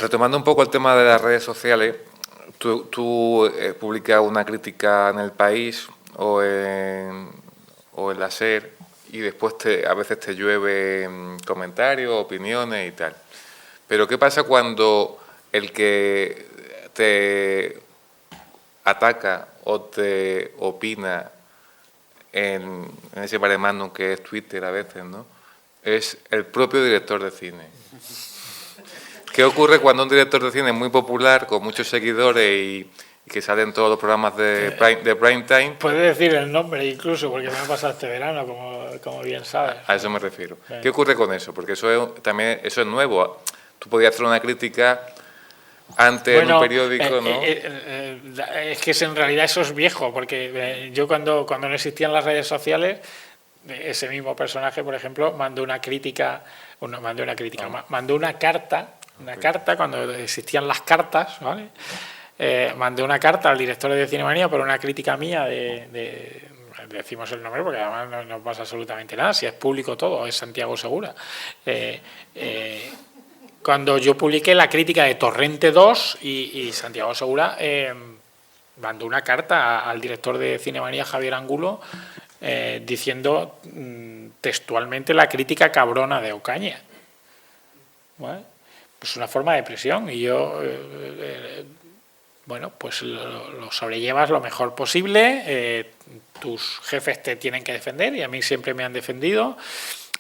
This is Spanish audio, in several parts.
retomando un poco el tema de las redes sociales, tú publicas una crítica en El País o en la SER y después a veces te llueven comentarios, opiniones y tal. Pero ¿qué pasa cuando el que te ataca o te opina en ese mare magnum que es Twitter a veces, ¿no?, es el propio director de cine? ¿Qué ocurre cuando un director de cine muy popular, con muchos seguidores y que sale en todos los programas de prime time? Puedes decir el nombre incluso, porque me ha pasado este verano, como bien sabes. A eso me refiero. Bien. ¿Qué ocurre con eso? Porque eso es nuevo. Tú podías hacer una crítica antes en un periódico, ¿no? Es que en realidad eso es viejo, porque yo cuando no existían las redes sociales, ese mismo personaje, por ejemplo, mandó una carta cuando existían las cartas, ¿vale? Mandé una carta al director de Cinemanía por una crítica mía decimos el nombre porque además no pasa absolutamente nada, si es público todo, es Santiago Segura. Cuando yo publiqué la crítica de Torrente 2 y Santiago Segura mandó una carta al director de Cinemanía, Javier Angulo, diciendo textualmente la crítica cabrona de Ocaña. ¿Vale? Pues una forma de presión y yo pues lo sobrellevas lo mejor posible, tus jefes te tienen que defender y a mí siempre me han defendido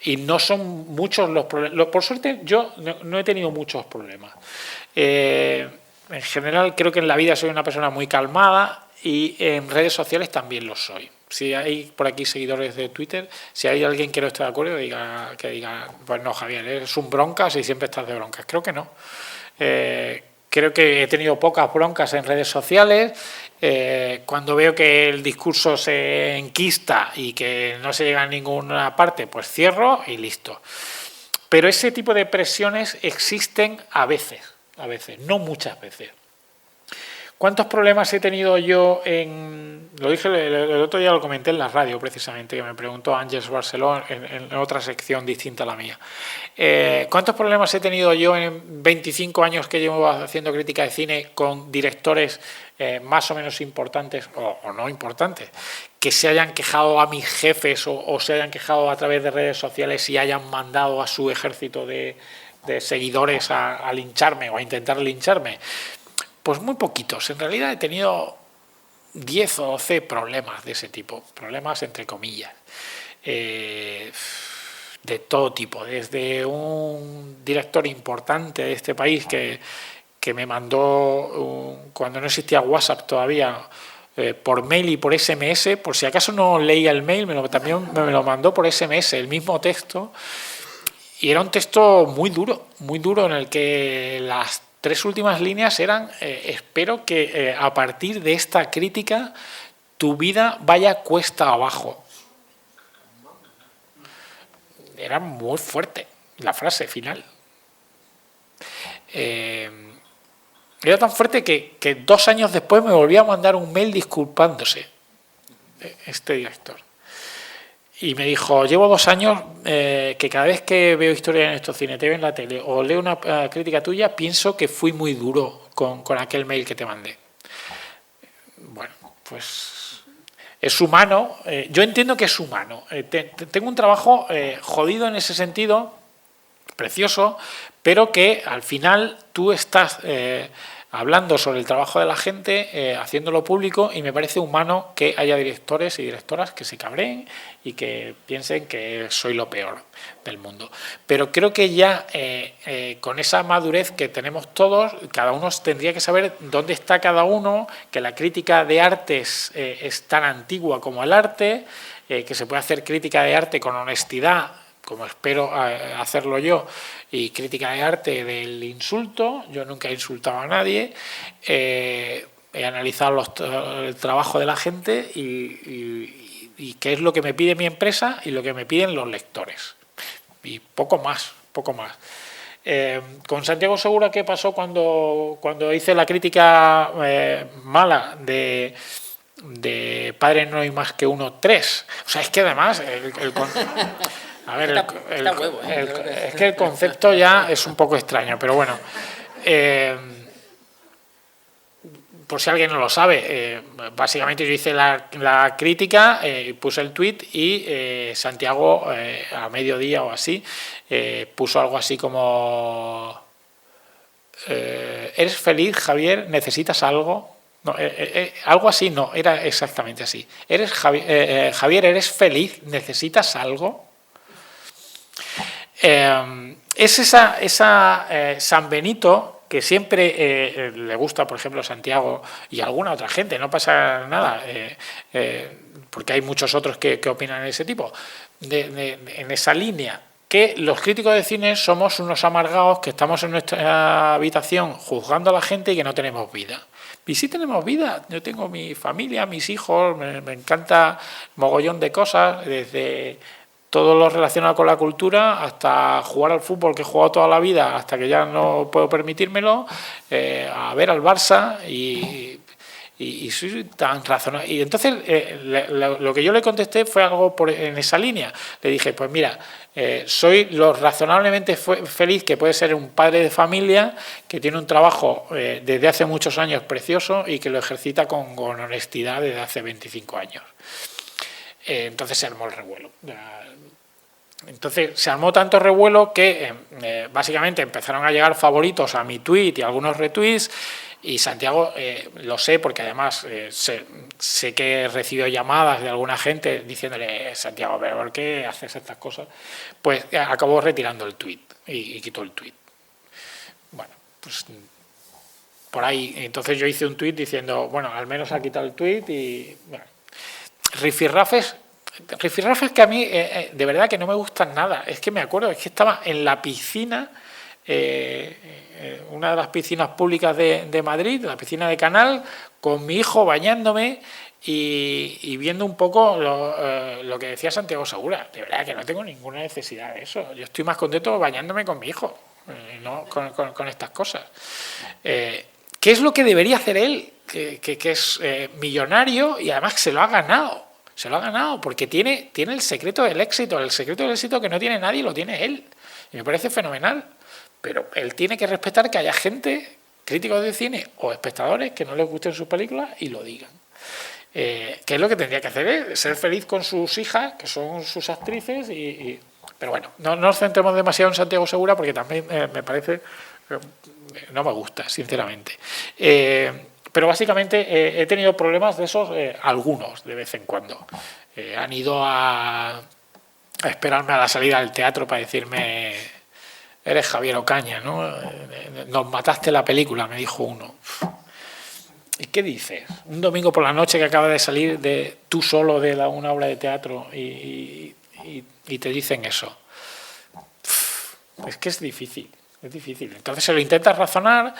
y no son muchos los problemas. Por suerte yo no he tenido muchos problemas. En general creo que en la vida soy una persona muy calmada y en redes sociales también lo soy. Si hay por aquí seguidores de Twitter, si hay alguien que no esté de acuerdo, que diga, pues no, Javier, eres un broncas y siempre estás de broncas. Creo que no. Creo que he tenido pocas broncas en redes sociales. Cuando veo que el discurso se enquista y que no se llega a ninguna parte, pues cierro y listo. Pero ese tipo de presiones existen a veces, no muchas veces. ¿Cuántos problemas he tenido yo lo dije el otro día, lo comenté en la radio precisamente, que me preguntó Ángeles Barceló en otra sección distinta a la mía. ¿Cuántos problemas he tenido yo en 25 años que llevo haciendo crítica de cine con directores más o menos importantes o no importantes, que se hayan quejado a mis jefes o se hayan quejado a través de redes sociales y hayan mandado a su ejército de seguidores a lincharme o a intentar lincharme? Pues muy poquitos. En realidad he tenido 10 o 12 problemas de ese tipo, problemas entre comillas, de todo tipo, desde un director importante de este país que me mandó, cuando no existía WhatsApp todavía, por mail y por SMS, por si acaso no leía el mail, también me lo mandó por SMS, el mismo texto, y era un texto muy duro en el que las 3 últimas líneas eran: espero que a partir de esta crítica tu vida vaya cuesta abajo. Era muy fuerte la frase final. Era tan fuerte que 2 años después me volvió a mandar un mail disculpándose este director. Y me dijo, llevo 2 años que cada vez que veo historias en estos cines, te veo en la tele o leo una crítica tuya, pienso que fui muy duro con aquel mail que te mandé. Bueno, pues es humano. Yo entiendo que es humano. Tengo un trabajo jodido en ese sentido, precioso, pero que al final tú estás hablando sobre el trabajo de la gente, haciéndolo público, y me parece humano que haya directores y directoras que se cabreen y que piensen que soy lo peor del mundo. Pero creo que ya con esa madurez que tenemos todos, cada uno tendría que saber dónde está cada uno, que la crítica de arte es tan antigua como el arte, que se puede hacer crítica de arte con honestidad, como espero hacerlo yo, y crítica de arte del insulto. Yo nunca he insultado a nadie, he analizado el trabajo de la gente y qué es lo que me pide mi empresa y lo que me piden los lectores. Y poco más. Con Santiago Segura, ¿qué pasó cuando hice la crítica mala de Padre no hay más que uno 3? O sea, es que además a ver, es que el concepto ya es un poco extraño, pero bueno, por si alguien no lo sabe, básicamente yo hice la crítica, puse el tuit y Santiago a mediodía o así puso algo así como ¿eres feliz, Javier? ¿Necesitas algo? No, algo así no, era exactamente así. Javier, ¿eres feliz? ¿Necesitas algo? Es esa San Benito que siempre le gusta, por ejemplo, Santiago y alguna otra gente, no pasa nada, porque hay muchos otros que opinan de ese tipo, en esa línea, que los críticos de cine somos unos amargados que estamos en nuestra habitación juzgando a la gente y que no tenemos vida. Y sí tenemos vida, yo tengo mi familia, mis hijos, me encanta mogollón de cosas, desde todo lo relacionado con la cultura, hasta jugar al fútbol que he jugado toda la vida, hasta que ya no puedo permitírmelo, a ver al Barça y soy tan razonable. Y entonces lo que yo le contesté fue algo en esa línea. Le dije, pues mira, soy lo razonablemente feliz que puede ser un padre de familia que tiene un trabajo desde hace muchos años precioso y que lo ejercita con honestidad desde hace 25 años. Entonces se armó el revuelo. Entonces se armó tanto revuelo que básicamente empezaron a llegar favoritos a mi tweet y algunos retweets, y Santiago, lo sé porque además sé que he recibido llamadas de alguna gente diciéndole, Santiago, ¿pero por qué haces estas cosas? Pues acabó retirando el tweet y quitó el tweet. Bueno, pues por ahí, entonces yo hice un tweet diciendo, bueno, al menos ha quitado el tweet y bueno, rifirrafes que a mí de verdad que no me gustan nada. Es que me acuerdo, es que estaba en la piscina, una de las piscinas públicas de Madrid, la piscina de Canal, con mi hijo bañándome y viendo un poco lo que decía Santiago Segura. De verdad que no tengo ninguna necesidad de eso. Yo estoy más contento bañándome con mi hijo, no con estas cosas. ¿Qué es lo que debería hacer él? Que es millonario y además que se lo ha ganado. Se lo ha ganado porque tiene el secreto del éxito. El secreto del éxito que no tiene nadie lo tiene él. Y me parece fenomenal. Pero él tiene que respetar que haya gente, críticos de cine o espectadores, que no les gusten sus películas y lo digan. ¿Qué es lo que tendría que hacer él? Ser feliz con sus hijas, que son sus actrices. Pero bueno, no nos centremos demasiado en Santiago Segura porque también me parece... no me gusta, sinceramente. Pero básicamente he tenido problemas de esos, algunos, de vez en cuando. Han ido a esperarme a la salida del teatro para decirme, eres Javier Ocaña, ¿no? Nos mataste la película, me dijo uno. ¿Y qué dices? Un domingo por la noche que acaba de salir tú solo de una obra de teatro y te dicen eso. Es que es difícil, es difícil. Entonces se lo intentas razonar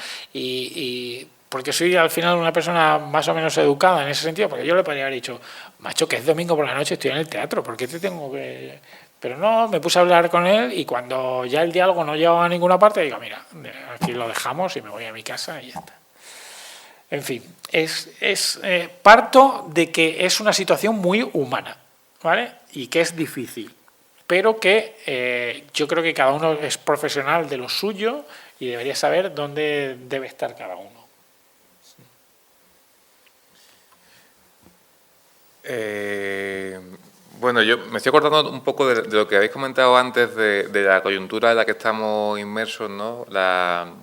porque soy al final una persona más o menos educada en ese sentido, porque yo le podría haber dicho, macho, que es domingo por la noche, estoy en el teatro, ¿por qué te tengo que...? Pero no, me puse a hablar con él y cuando ya el diálogo no llegaba a ninguna parte, digo, mira, aquí lo dejamos y me voy a mi casa y ya está. En fin, parto de que es una situación muy humana, ¿vale? Y que es difícil, pero que yo creo que cada uno es profesional de lo suyo y debería saber dónde debe estar cada uno. Bueno, yo me estoy acordando un poco de lo que habéis comentado antes de la coyuntura en la que estamos inmersos, ¿no? La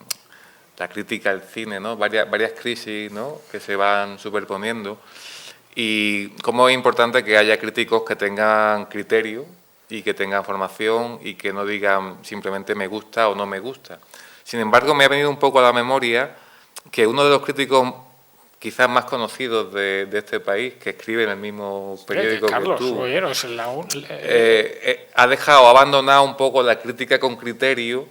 crítica al cine, ¿no? Varias crisis, ¿no? Que se van superponiendo y cómo es importante que haya críticos que tengan criterio y que tengan formación y que no digan simplemente me gusta o no me gusta. Sin embargo, me ha venido un poco a la memoria que uno de los críticos quizás más conocidos de este país, que escribe en el mismo periódico Carlos, que tú, Bolleros, ha dejado abandonada un poco la crítica con criterio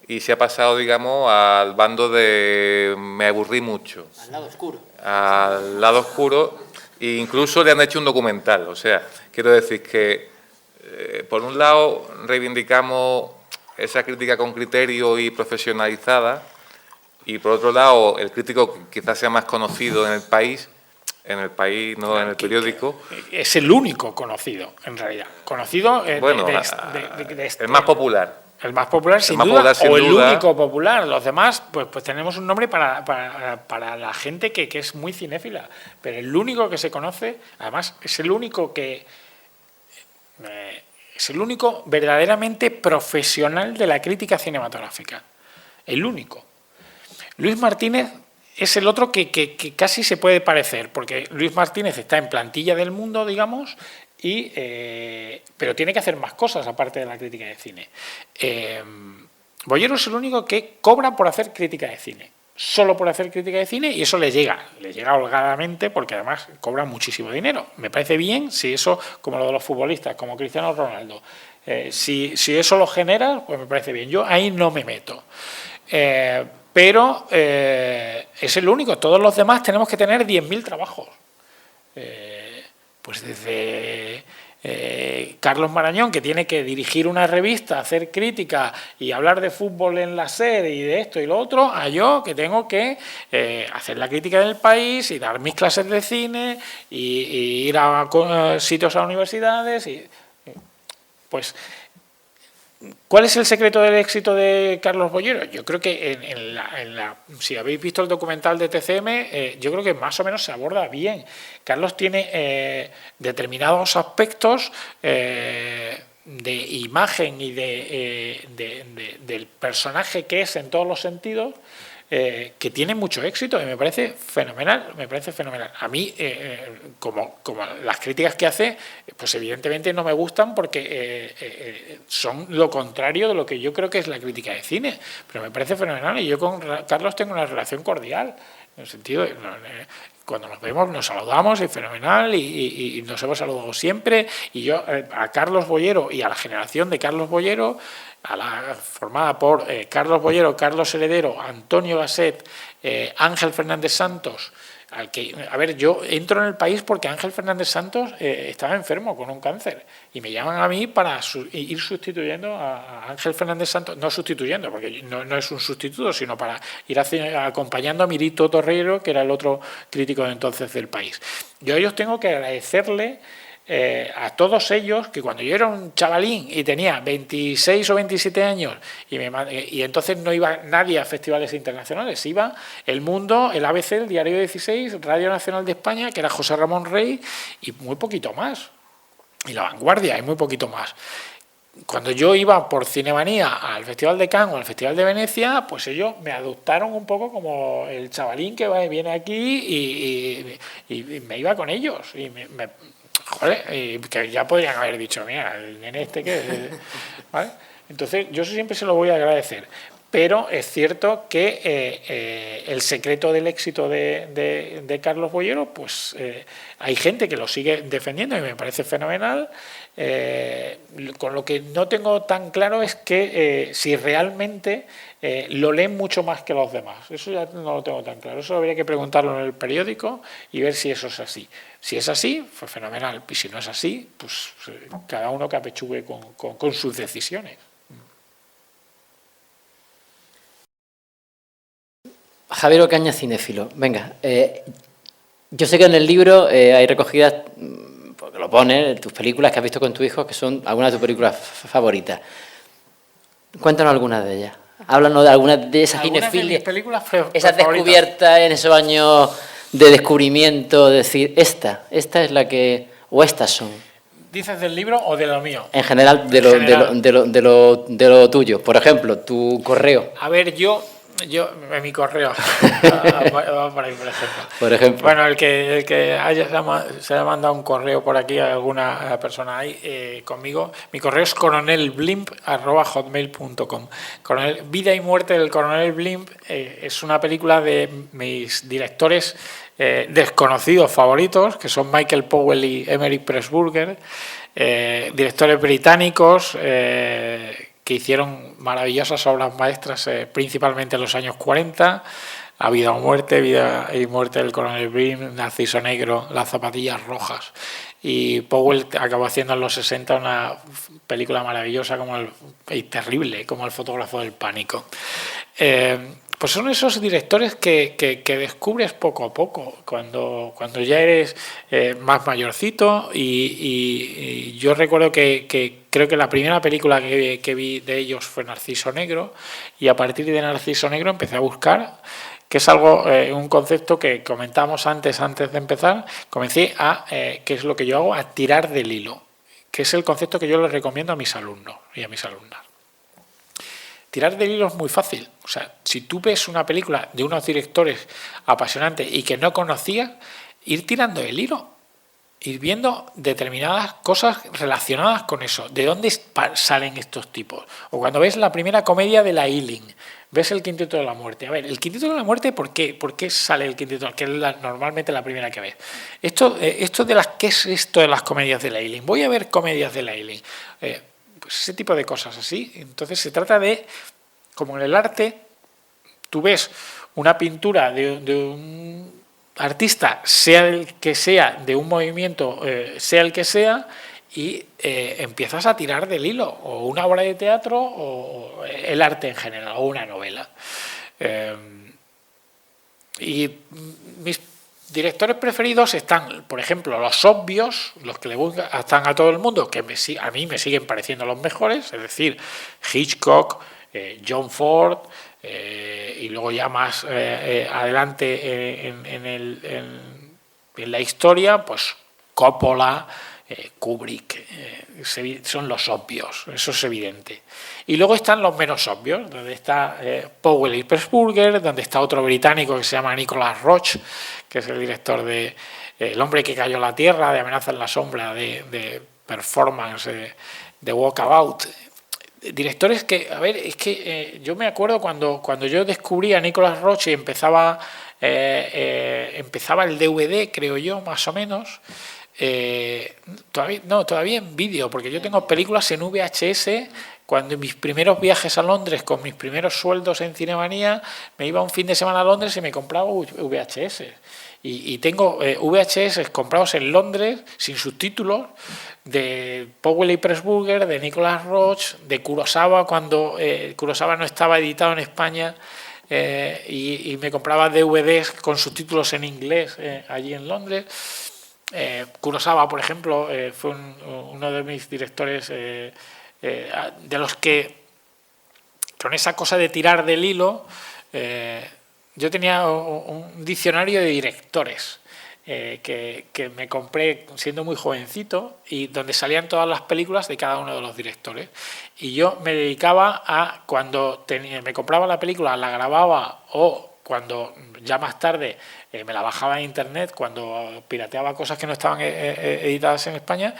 y se ha pasado, digamos, al bando de me aburrí mucho. Al lado oscuro. Al lado oscuro, e incluso le han hecho un documental. O sea, quiero decir que, por un lado, reivindicamos esa crítica con criterio y profesionalizada, y por otro lado, el crítico que quizás sea más conocido en el país, no en el periódico. Es el único conocido, en realidad. Conocido bueno, el más popular. El más popular, sin más duda, popular, sin o el duda. único popular. Los demás, pues tenemos un nombre para la gente que es muy cinéfila. Pero el único que se conoce, además, es el único que... es el único verdaderamente profesional de la crítica cinematográfica. El único. Luis Martínez es el otro que casi se puede parecer, porque Luis Martínez está en plantilla del Mundo, digamos, pero tiene que hacer más cosas aparte de la crítica de cine. Boyero es el único que cobra por hacer crítica de cine, solo por hacer crítica de cine, y eso le llega holgadamente, porque además cobra muchísimo dinero. Me parece bien si eso, como lo de los futbolistas, como Cristiano Ronaldo, si eso lo genera, pues me parece bien. Yo ahí no me meto. Pero es el único. Todos los demás tenemos que tener 10.000 trabajos. Pues desde Carlos Marañón, que tiene que dirigir una revista, hacer crítica y hablar de fútbol en la SER y de esto y lo otro, a yo que tengo que hacer la crítica del país y dar mis clases de cine y ir a sitios a universidades. Pues, ¿cuál es el secreto del éxito de Carlos Boyero? Yo creo que si habéis visto el documental de TCM, yo creo que más o menos se aborda bien. Carlos tiene determinados aspectos de imagen y del personaje que es en todos los sentidos, que tiene mucho éxito y me parece fenomenal. A mí, como las críticas que hace, pues evidentemente no me gustan porque son lo contrario de lo que yo creo que es la crítica de cine, pero me parece fenomenal y yo con Carlos tengo una relación cordial, en el sentido de, cuando nos vemos nos saludamos, es fenomenal y nos hemos saludado siempre, y yo a Carlos Boyero y a la generación de Carlos Boyero, formada por Carlos Boyero, Carlos Heredero, Antonio Gasset, Ángel Fernández Santos, yo entro en el país porque Ángel Fernández Santos estaba enfermo con un cáncer y me llaman a mí para ir sustituyendo a Ángel Fernández Santos, no sustituyendo porque no es un sustituto, sino para ir acompañando a Mirito Torrero, que era el otro crítico de entonces del país. Yo a ellos tengo que agradecerle a todos ellos, que cuando yo era un chavalín y tenía 26 o 27 años y entonces no iba nadie a festivales internacionales, iba El Mundo, el ABC, el Diario 16, Radio Nacional de España, que era José Ramón Rey, y muy poquito más, y La Vanguardia, y muy poquito más. Cuando yo iba por Cinemanía al Festival de Cannes o al Festival de Venecia, pues ellos me adoptaron un poco como el chavalín que viene aquí y me iba con ellos. Y joder, que ya podrían haber dicho, mira, el nene este que... ¿vale? Entonces, yo siempre se lo voy a agradecer. Pero es cierto que el secreto del éxito de Carlos Boyero, pues hay gente que lo sigue defendiendo y me parece fenomenal. Con lo que no tengo tan claro es que si realmente lo leen mucho más que los demás. Eso ya no lo tengo tan claro. Eso habría que preguntarlo en el periódico y ver si eso es así. Si es así, pues fenomenal. Y si no es así, pues cada uno que apechugue con sus decisiones. Javier Ocaña, cinéfilo. Venga, yo sé que en el libro hay recogidas, porque lo pones, tus películas que has visto con tu hijo, que son algunas de tus películas favoritas. Cuéntanos algunas de ellas. Háblanos de algunas de esas cinefilias, esas descubiertas en esos años de descubrimiento, de decir, esta es la que, o estas son. ¿Dices del libro o de lo mío? En general, de lo tuyo. Por ejemplo, tu correo. A ver, yo en mi correo va por ahí, por ejemplo. Bueno, el que se ha mandado un correo por aquí a alguna persona ahí conmigo, mi correo es coronelblimp@hotmail.com. Vida y muerte del coronel Blimp es una película de mis directores desconocidos favoritos, que son Michael Powell y Emery Pressburger, directores británicos que hicieron maravillosas obras maestras, principalmente en los años 40, A vida o muerte, Vida y muerte del coronel Blimp, Narciso Negro, Las zapatillas rojas. Y Powell acabó haciendo en los 60 una película maravillosa y terrible, como El fotógrafo del pánico. Pues son esos directores que descubres poco a poco, cuando ya eres más mayorcito y yo recuerdo que creo que la primera película que vi de ellos fue Narciso Negro y a partir de Narciso Negro empecé a buscar, que es algo, un concepto que comentamos antes de empezar, comencé que es lo que yo hago, a tirar del hilo, que es el concepto que yo les recomiendo a mis alumnos y a mis alumnas. Tirar del hilo es muy fácil. O sea, si tú ves una película de unos directores apasionantes y que no conocías, ir tirando del hilo, ir viendo determinadas cosas relacionadas con eso. ¿De dónde salen estos tipos? O cuando ves la primera comedia de la Ealing, ves el Quinteto de la Muerte. A ver, el Quinteto de la Muerte, ¿por qué sale el Quinteto? Que es normalmente la primera que ves. ¿Qué es esto de las comedias de la Ealing? Voy a ver comedias de la Ealing. Pues ese tipo de cosas así. Entonces se trata de, como en el arte, tú ves una pintura de un artista, sea el que sea, de un movimiento, sea el que sea, y empiezas a tirar del hilo, o una obra de teatro, o el arte en general, o una novela. Y mis directores preferidos están, por ejemplo, los obvios, los que le gustan a todo el mundo, que a mí me siguen pareciendo los mejores, es decir, Hitchcock, John Ford, y luego ya más adelante en la historia, pues Coppola, Kubrick, son los obvios, eso es evidente. Y luego están los menos obvios, donde está Powell y Pressburger, donde está otro británico que se llama Nicholas Roche, que es el director de El hombre que cayó a la tierra, de Amenaza en la sombra, de Performance, de Walkabout. Directores que, a ver, es que yo me acuerdo cuando yo descubrí a Nicholas Roche y empezaba el DVD, creo yo, más o menos. Todavía en vídeo, porque yo tengo películas en VHS. Cuando en mis primeros viajes a Londres, con mis primeros sueldos en Cinemanía, me iba un fin de semana a Londres y me compraba VHS. Y tengo VHS comprados en Londres, sin subtítulos, de Powell y Pressburger, de Nicholas Roche, de Kurosawa, cuando Kurosawa no estaba editado en España, y me compraba DVDs con subtítulos en inglés allí en Londres. Kurosawa, por ejemplo, fue uno de mis directores de los que, con esa cosa de tirar del hilo, yo tenía un diccionario de directores que me compré siendo muy jovencito y donde salían todas las películas de cada uno de los directores. Y yo me dedicaba a, cuando me compraba la película, la grababa, o cuando ya más tarde me la bajaba en internet, cuando pirateaba cosas que no estaban editadas en España,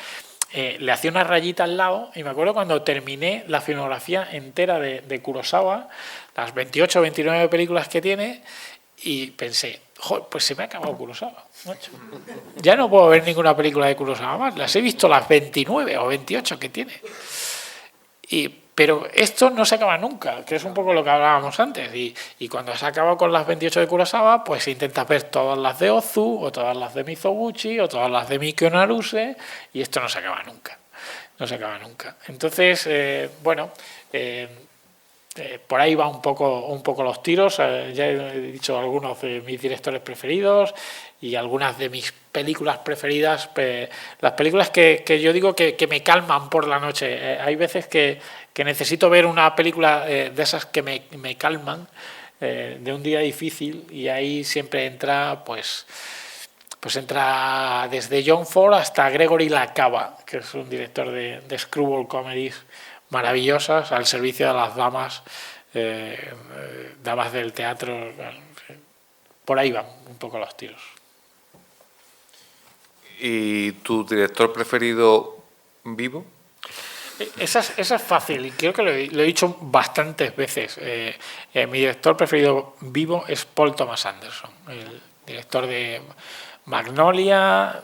le hacía una rayita al lado. Y me acuerdo cuando terminé la filmografía entera de Kurosawa, las 28 o 29 películas que tiene, y pensé, pues se me ha acabado Kurosawa, macho. Ya no puedo ver ninguna película de Kurosawa más, las he visto las 29 o 28 que tiene. Pero esto no se acaba nunca, que es un poco lo que hablábamos antes. Y cuando se acaba con las 28 de Kurosawa, pues intentas ver todas las de Ozu, o todas las de Mizoguchi, o todas las de Mikio Naruse, y esto no se acaba nunca. No se acaba nunca. Entonces, por ahí va un poco los tiros. Ya he dicho algunos de mis directores preferidos y algunas de mis películas preferidas, las películas que yo digo que me calman por la noche. Hay veces que necesito ver una película de esas que me calman, de un día difícil, y ahí siempre entra, pues entra desde John Ford hasta Gregory LaCava, que es un director de screwball comedies maravillosas, al servicio de las damas, damas del teatro. Por ahí van un poco los tiros. ¿Y tu director preferido vivo? Esa es fácil, y creo que lo he dicho bastantes veces. Mi director preferido vivo es Paul Thomas Anderson, el director de Magnolia.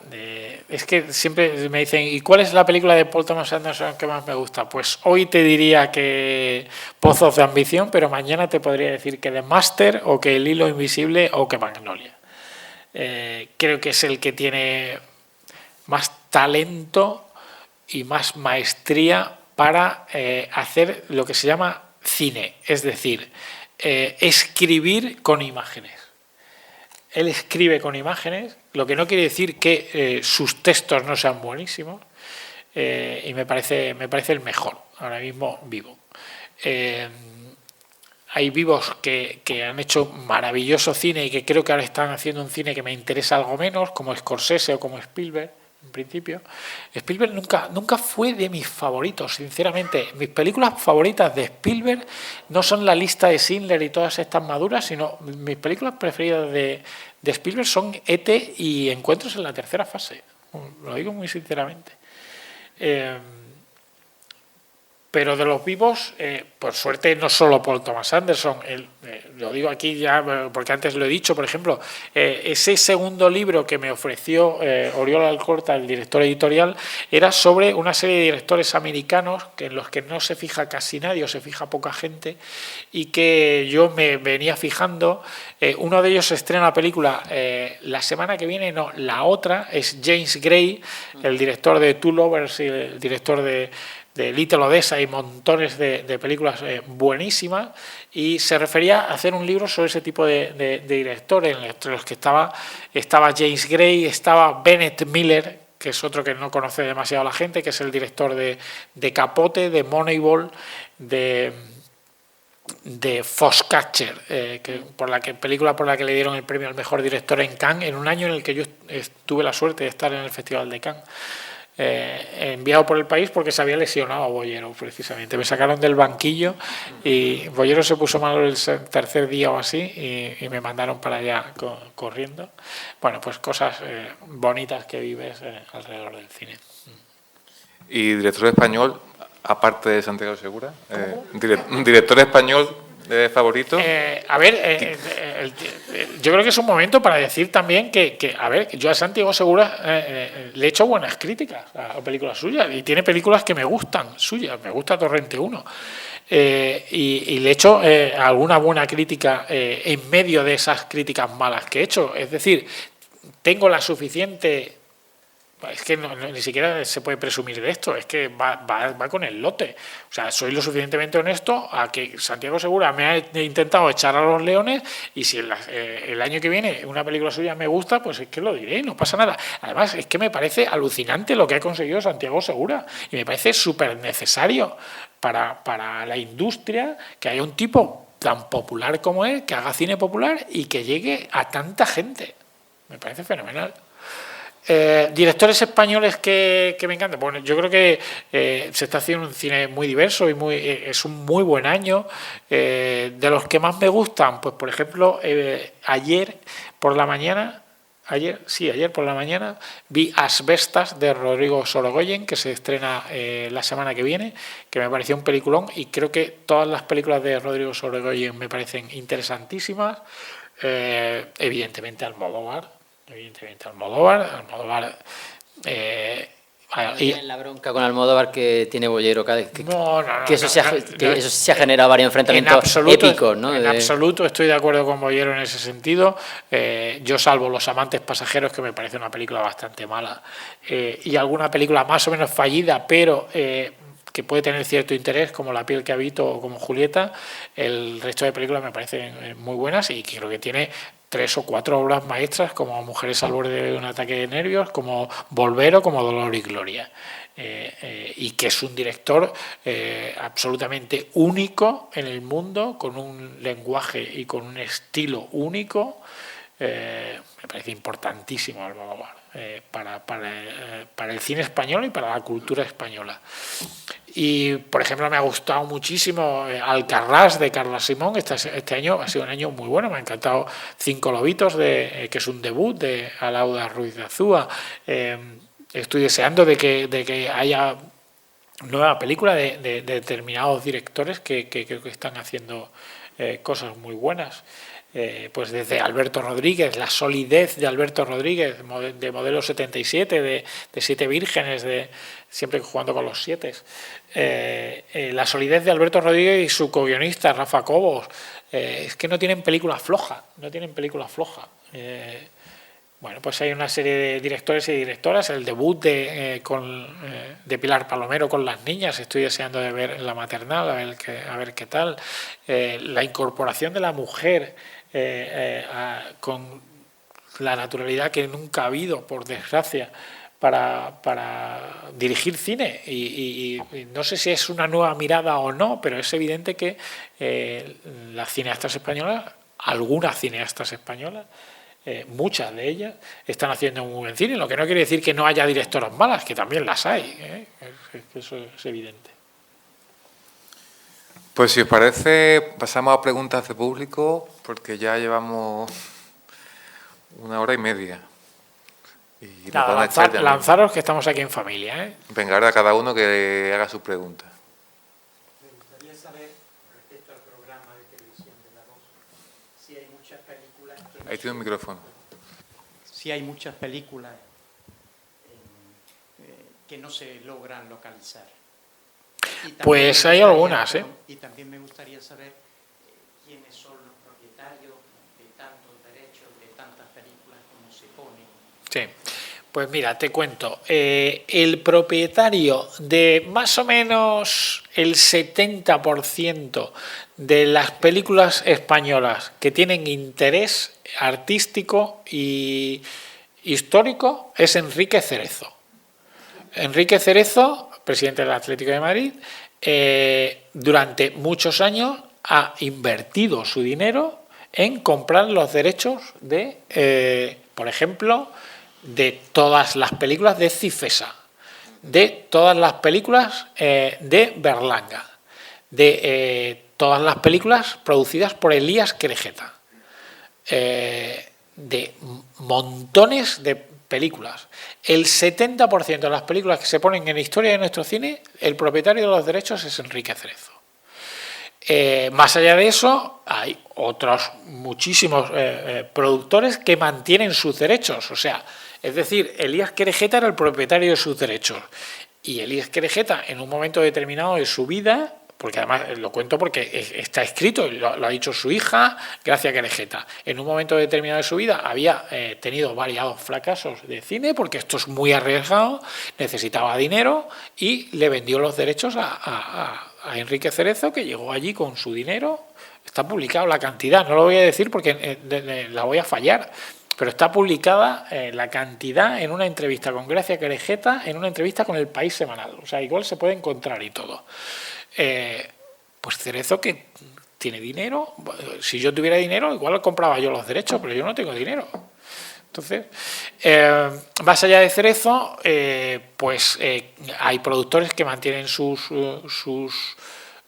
Es que siempre me dicen, ¿y cuál es la película de Paul Thomas Anderson que más me gusta? Pues hoy te diría que Pozos de Ambición, pero mañana te podría decir que The Master, o que El Hilo Invisible, o que Magnolia. Creo que es el que tiene más talento y más maestría para hacer lo que se llama cine, es decir, escribir con imágenes. Él escribe con imágenes, lo que no quiere decir que sus textos no sean buenísimos, y me parece el mejor ahora mismo vivo. Hay vivos que han hecho maravilloso cine y que creo que ahora están haciendo un cine que me interesa algo menos, como Scorsese o como Spielberg, en principio. Spielberg nunca fue de mis favoritos, sinceramente. Mis películas favoritas de Spielberg no son La lista de Schindler y todas estas maduras, sino mis películas preferidas de Spielberg son E.T. y Encuentros en la tercera fase. Lo digo muy sinceramente. Pero de los vivos, por suerte, no solo Paul Thomas Anderson, lo digo aquí ya porque antes lo he dicho, por ejemplo, ese segundo libro que me ofreció Oriol Alcorta, el director editorial, era sobre una serie de directores americanos en los que no se fija casi nadie o se fija poca gente y que yo me venía fijando. Uno de ellos estrena la película la semana que viene, no, la otra es James Gray, el director de Two Lovers y el director de Little Odessa y montones de películas buenísimas, y se refería a hacer un libro sobre ese tipo de directores, entre los que estaba James Gray, estaba Bennett Miller, que es otro que no conoce demasiado la gente, que es el director de Capote, de Moneyball, de Foxcatcher, película por la que le dieron el premio al mejor director en Cannes, en un año en el que yo tuve la suerte de estar en el Festival de Cannes. Enviado por el país porque se había lesionado a Bollero, precisamente. Me sacaron del banquillo y Bollero se puso mal el tercer día o así y me mandaron para allá corriendo. Bueno, pues cosas bonitas que vives alrededor del cine. ¿Y director español, aparte de Santiago Segura? ¿Un director español favorito? Yo creo que es un momento para decir también que yo a Santiago Segura le he hecho buenas críticas a películas suyas y tiene películas que me gustan suyas. Me gusta Torrente 1 y le he hecho alguna buena crítica en medio de esas críticas malas que he hecho. Es decir, tengo la suficiente... Es que ni siquiera se puede presumir de esto, es que va con el lote. O sea, soy lo suficientemente honesto a que Santiago Segura me ha intentado echar a los leones y si el año que viene una película suya me gusta, pues es que lo diré, no pasa nada. Además, es que me parece alucinante lo que ha conseguido Santiago Segura y me parece súper necesario para la industria que haya un tipo tan popular como él, que haga cine popular y que llegue a tanta gente. Me parece fenomenal. Directores españoles que me encantan. Bueno, yo creo que se está haciendo un cine muy diverso y es un muy buen año. De los que más me gustan, pues por ejemplo, ayer por la mañana vi Asbestas de Rodrigo Sorogoyen, que se estrena la semana que viene, que me pareció un peliculón y creo que todas las películas de Rodrigo Sorogoyen me parecen interesantísimas. Evidentemente Almodóvar. Y la bronca con Almodóvar que tiene Bollero eso se ha generado varios enfrentamientos épicos, ¿no? En absoluto estoy de acuerdo con Bollero en ese sentido. Yo salvo Los amantes pasajeros, que me parece una película bastante mala, y alguna película más o menos fallida, pero que puede tener cierto interés, como La piel que habito o como Julieta. El resto de películas me parecen muy buenas y creo que tiene 3 o 4 obras maestras, como Mujeres al borde de un ataque de nervios, como Volver o como Dolor y Gloria. Y que es un director absolutamente único en el mundo, con un lenguaje y con un estilo único. Me parece importantísimo Almodóvar para el cine español y para la cultura española. Y, por ejemplo, me ha gustado muchísimo Alcarrás de Carla Simón. Este año ha sido un año muy bueno. Me ha encantado Cinco lobitos, que es un debut de Alauda Ruiz de Azúa. Estoy deseando de que haya nueva película de determinados directores que creo que están haciendo cosas muy buenas. Pues desde Alberto Rodríguez, La solidez de Alberto Rodríguez, de Modelo 77, de Siete vírgenes, de siempre jugando con los siete. La solidez de Alberto Rodríguez y su co-guionista Rafa Cobos. Es que no tienen película floja, Bueno, pues hay una serie de directores y directoras. El debut de Pilar Palomero con Las niñas, estoy deseando de ver en La maternal, a ver qué tal. La incorporación de la mujer con la naturalidad que nunca ha habido, por desgracia, para dirigir cine. Y no sé si es una nueva mirada o no, pero es evidente que las cineastas españolas, algunas cineastas españolas, muchas de ellas están haciendo un buen cine, lo que no quiere decir que no haya directoras malas, que también las hay, eso es evidente. Pues si os parece, pasamos a preguntas de público, porque ya llevamos 1 hora y media. Y nada, lanzaros que estamos aquí en familia. Venga, ahora cada uno que haga su pregunta. Me gustaría saber, respecto al programa de televisión de La Voz, si hay muchas películas que... Ahí tiene un micrófono. Si hay muchas películas que no se logran localizar. Pues hay algunas, Y también me gustaría saber quiénes son los propietarios de tantos derechos, de tantas películas como se ponen. Sí, pues mira, te cuento. El propietario de más o menos el 70% de las películas españolas que tienen interés artístico y histórico es Enrique Cerezo. Enrique Cerezo, presidente del Atlético de Madrid, durante muchos años ha invertido su dinero en comprar los derechos de, por ejemplo, de todas las películas de Cifesa, de todas las películas de Berlanga, de todas las películas producidas por Elías Querejeta, de montones de películas. El 70% de las películas que se ponen en la historia de nuestro cine, el propietario de los derechos es Enrique Cerezo. Más allá de eso, hay otros muchísimos productores que mantienen sus derechos. O sea, es decir, Elías Querejeta era el propietario de sus derechos. Y Elías Querejeta, en un momento determinado de su vida, porque además lo cuento porque está escrito, lo ha dicho su hija, Gracia Querejeta, en un momento determinado de su vida había tenido variados fracasos de cine, porque esto es muy arriesgado, necesitaba dinero y le vendió los derechos a Enrique Cerezo, que llegó allí con su dinero. Está publicado la cantidad, no lo voy a decir porque la voy a fallar, pero está publicada la cantidad en una entrevista con Gracia Querejeta, en una entrevista con El País Semanal. O sea, igual se puede encontrar y todo. Pues Cerezo, que tiene dinero, si yo tuviera dinero igual compraba yo los derechos, pero yo no tengo dinero. Entonces, más allá de Cerezo, pues hay productores que mantienen sus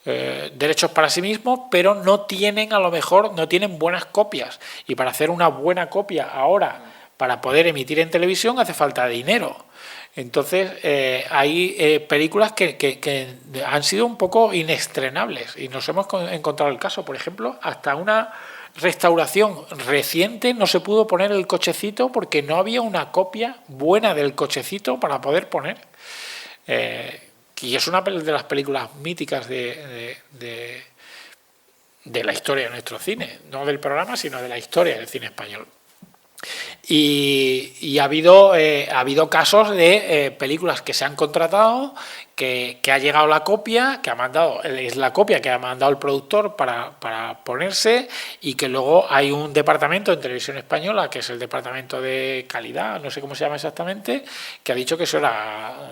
derechos para sí mismos, pero no tienen, a lo mejor, no tienen buenas copias. Y para hacer una buena copia ahora, para poder emitir en televisión, hace falta dinero. Entonces, hay películas que han sido un poco inestrenables y nos hemos encontrado el caso. Por ejemplo, hasta una restauración reciente no se pudo poner El Cochecito porque no había una copia buena del Cochecito para poder poner. Y es una de las películas míticas de la historia de nuestro cine, no del programa, sino de la historia del cine español. Y ha habido casos de películas que se han contratado, que ha llegado la copia, es la copia que ha mandado el productor para ponerse, y que luego hay un departamento en Televisión Española, que es el departamento de calidad, no sé cómo se llama exactamente, que ha dicho que eso era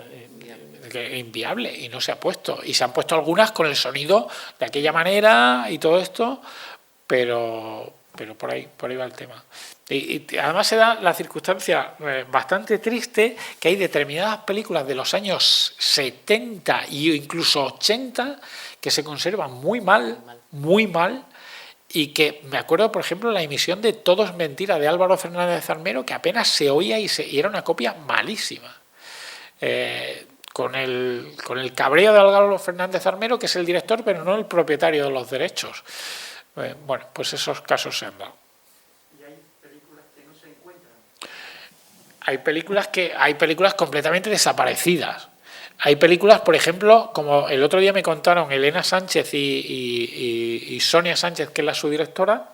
inviable y no se ha puesto. Y se han puesto algunas con el sonido de aquella manera y todo esto, pero por ahí va el tema. Y además se da la circunstancia bastante triste que hay determinadas películas de los años 70 e incluso 80 que se conservan muy mal, y que me acuerdo, por ejemplo, la emisión de Todo es mentira de Álvaro Fernández Armero, que apenas se oía y era una copia malísima. Con el cabreo de Álvaro Fernández Armero, que es el director, pero no el propietario de los derechos. Bueno, pues esos casos se han dado. ¿Y hay películas que no se encuentran? Hay películas completamente desaparecidas. Hay películas, por ejemplo, como el otro día me contaron Elena Sánchez y Sonia Sánchez, que es la subdirectora,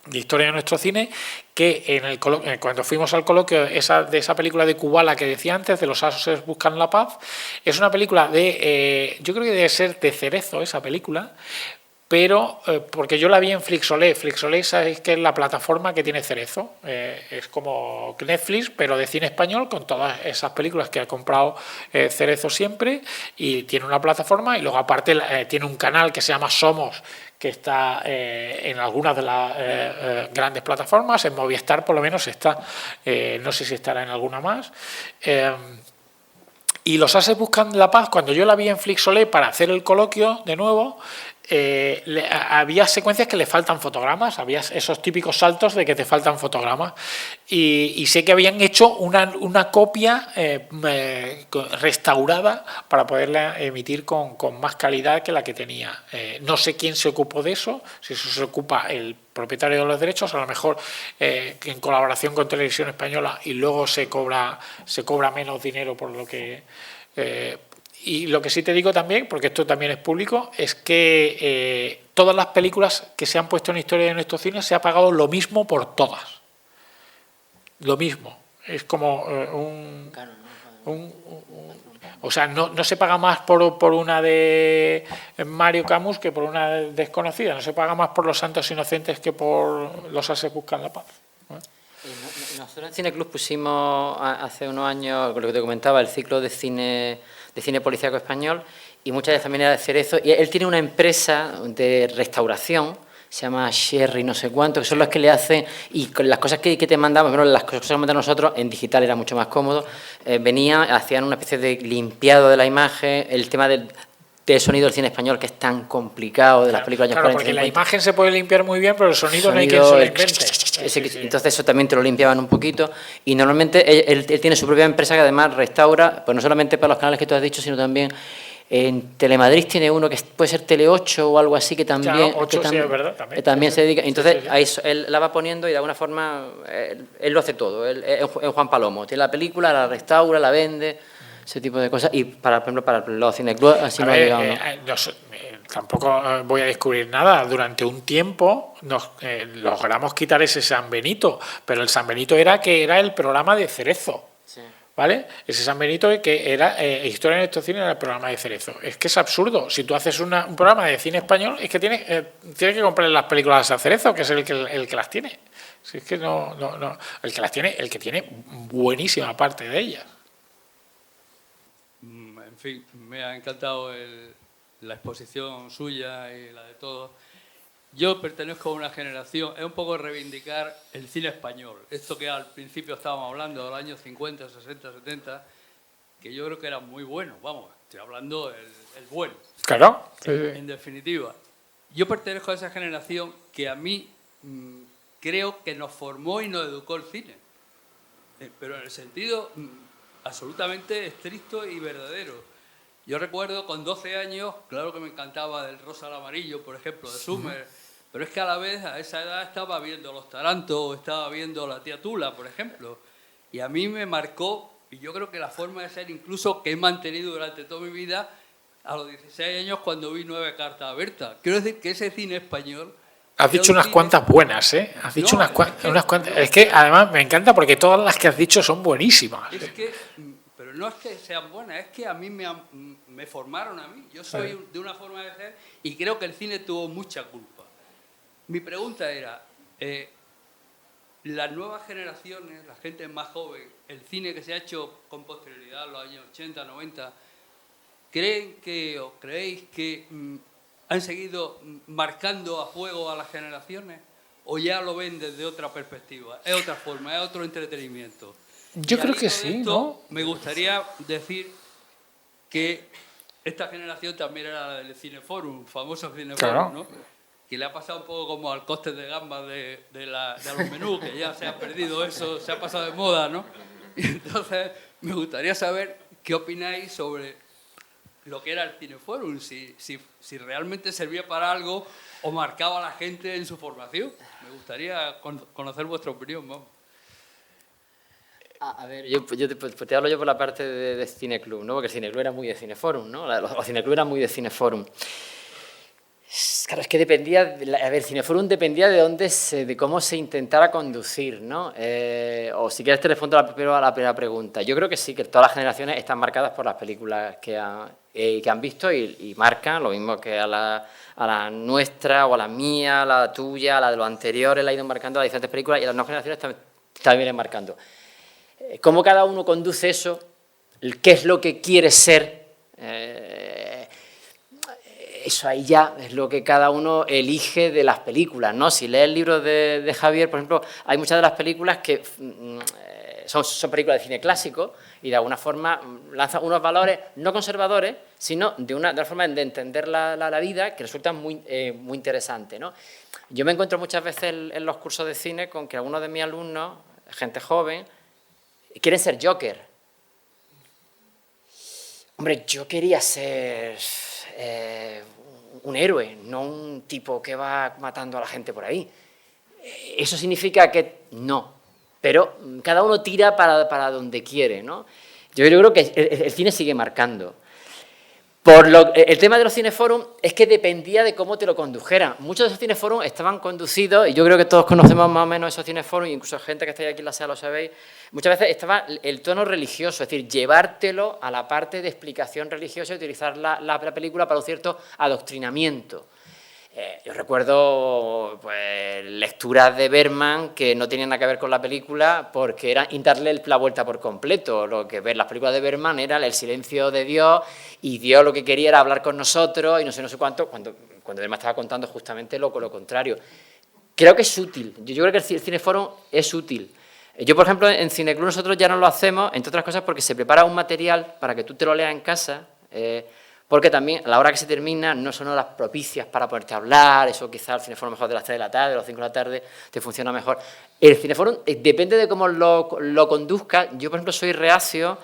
de historia de nuestro cine, que cuando fuimos al coloquio de esa película de Kubala que decía antes, de Los ases buscan la paz, es una película yo creo que debe ser de Cerezo esa película, pero porque yo la vi en Flixolé. Flixolé, sabéis que es la plataforma que tiene Cerezo, es como Netflix, pero de cine español, con todas esas películas que ha comprado Cerezo siempre, y tiene una plataforma, y luego aparte tiene un canal que se llama Somos, que está en algunas de las grandes plataformas. En Movistar por lo menos está, no sé si estará en alguna más. Y Los ases buscan la paz, cuando yo la vi en Flixolé para hacer el coloquio de nuevo, había secuencias que le faltan fotogramas, había esos típicos saltos de que te faltan fotogramas, y sé que habían hecho una copia restaurada para poderla emitir con más calidad que la que tenía. No sé quién se ocupó de eso, si eso se ocupa el propietario de los derechos, a lo mejor en colaboración con Televisión Española, y luego se cobra menos dinero por lo que... Y lo que sí te digo también, porque esto también es público, es que todas las películas que se han puesto en historia de nuestro cine se ha pagado lo mismo por todas. Lo mismo. Es como o sea, no se paga más por una de Mario Camus que por una desconocida. No se paga más por Los santos inocentes que por Los ases buscan la paz. Nosotros en Cine Club pusimos hace unos años, con lo que te comentaba, el ciclo de cine policíaco español, y muchas veces también era de Cerezo, y él tiene una empresa de restauración, se llama Sherry no sé cuánto, que son los que le hacen, y con las cosas que te mandamos, bueno, las cosas que nos mandan nosotros, en digital era mucho más cómodo, venían, hacían una especie de limpiado de la imagen, el tema del sonido del cine español, que es tan complicado, de las películas Claro, porque la imagen se puede limpiar muy bien, pero el sonido no hay quien se lo invente. Entonces eso también te lo limpiaban un poquito, y normalmente él tiene su propia empresa que además restaura, pues no solamente para los canales que tú has dicho, sino también en Telemadrid tiene uno que puede ser Tele 8 o algo así, que también, claro, 8, sí, es verdad, también se dedica. Entonces ahí él la va poniendo, y de alguna forma él lo hace todo. Él es Juan Palomo, tiene la película, la restaura, la vende, ese tipo de cosas. Y por ejemplo, para los cineclubs así no ha llegado, ¿no? Tampoco voy a descubrir nada. Durante un tiempo logramos quitar ese San Benito, pero el San Benito era el programa de Cerezo. Sí. ¿Vale? Ese San Benito que era Historia de nuestro cine, era el programa de Cerezo. Es que es absurdo. Si tú haces un programa de cine español, es que tienes que comprar las películas a Cerezo, que es el que las tiene. Si es que no, el que las tiene, el que tiene buenísima parte de ellas. En fin, me ha encantado la exposición suya y la de todos. Yo pertenezco a una generación, es un poco reivindicar el cine español. Esto que al principio estábamos hablando, de los años 50, 60, 70, que yo creo que era muy bueno. Vamos, estoy hablando el bueno. Claro. En definitiva. Yo pertenezco a esa generación que a mí creo que nos formó y nos educó el cine. Pero en el sentido absolutamente estricto y verdadero. Yo recuerdo con 12 años, claro que me encantaba del rosa al amarillo, por ejemplo, de Summer, pero es que a la vez a esa edad estaba viendo Los Tarantos o estaba viendo La tía Tula, por ejemplo, y a mí me marcó, y yo creo que la forma de ser incluso que he mantenido durante toda mi vida, a los 16 años cuando vi 9 cartas abiertas. Quiero decir que ese cine español... Has dicho unas cuantas buenas, ¿eh? Has dicho unas cuantas... Es que además me encanta porque todas las que has dicho son buenísimas. Es que... Pero no es que sean buenas, es que a mí me formaron a mí. Yo soy de una forma de ser y creo que el cine tuvo mucha culpa. Mi pregunta era, las nuevas generaciones, la gente más joven, el cine que se ha hecho con posterioridad en los años 80, 90, ¿creéis que han seguido marcando a fuego a las generaciones o ya lo ven desde otra perspectiva? Es otra forma, es otro entretenimiento. Yo creo que sí, ¿no? Me gustaría decir que esta generación también era la del Cineforum, famoso Cineforum, claro, ¿no? Que le ha pasado un poco como al coste de gamba de los menús, que ya se ha perdido eso, se ha pasado de moda, ¿no? Y entonces me gustaría saber qué opináis sobre lo que era el Cineforum, si realmente servía para algo o marcaba a la gente en su formación. Me gustaría conocer vuestra opinión, vamos. A ver, yo te hablo yo por la parte de Cine Club, ¿no? Porque el Cine Club era muy de Cineforum, ¿no? Los Cine Club eran muy de Cineforum. Claro, es que dependía, a ver, Cineforum dependía de cómo se intentara conducir, ¿no? O si quieres te respondo primero a la primera pregunta. Yo creo que sí, que todas las generaciones están marcadas por las películas que han visto y marcan, lo mismo que a la nuestra o a la mía, a la tuya, a la de los anteriores, la ha ido marcando las diferentes películas y a las nuevas generaciones también vienen marcando. Cómo cada uno conduce eso, qué es lo que quiere ser, eso ahí ya es lo que cada uno elige de las películas, ¿no? Si lees el libro de Javier, por ejemplo, hay muchas de las películas que son películas de cine clásico y de alguna forma lanzan unos valores no conservadores, sino de una forma de entender la vida que resulta muy interesante, ¿no? Yo me encuentro muchas veces en los cursos de cine con que algunos de mis alumnos, gente joven, quieren ser Joker. Hombre, yo quería ser un héroe, no un tipo que va matando a la gente por ahí. Eso significa que no, pero cada uno tira para donde quiere, ¿no? Yo creo que el cine sigue marcando. El tema de los cineforum es que dependía de cómo te lo condujeran. Muchos de esos cineforum estaban conducidos, y yo creo que todos conocemos más o menos esos cineforum, incluso gente que estáis aquí en la sala lo sabéis, muchas veces estaba el tono religioso, es decir, llevártelo a la parte de explicación religiosa y utilizar la película para un cierto adoctrinamiento. Yo recuerdo pues, lecturas de Bergman que no tenían nada que ver con la película porque era darle la vuelta por completo. Lo que ver las películas de Bergman era el silencio de Dios y Dios lo que quería era hablar con nosotros y no sé cuánto, cuando Bergman estaba contando justamente lo contrario. Creo que es útil. Yo creo que el Cineforum es útil. Yo, por ejemplo, en Cineclub nosotros ya no lo hacemos, entre otras cosas porque se prepara un material para que tú te lo leas en casa, porque también a la hora que se termina no son horas propicias para ponerte a hablar, eso quizás el cineforum mejor de las 3 de la tarde, de las 5 de la tarde, te funciona mejor. El cineforum depende de cómo lo conduzca. Yo, por ejemplo, soy reacio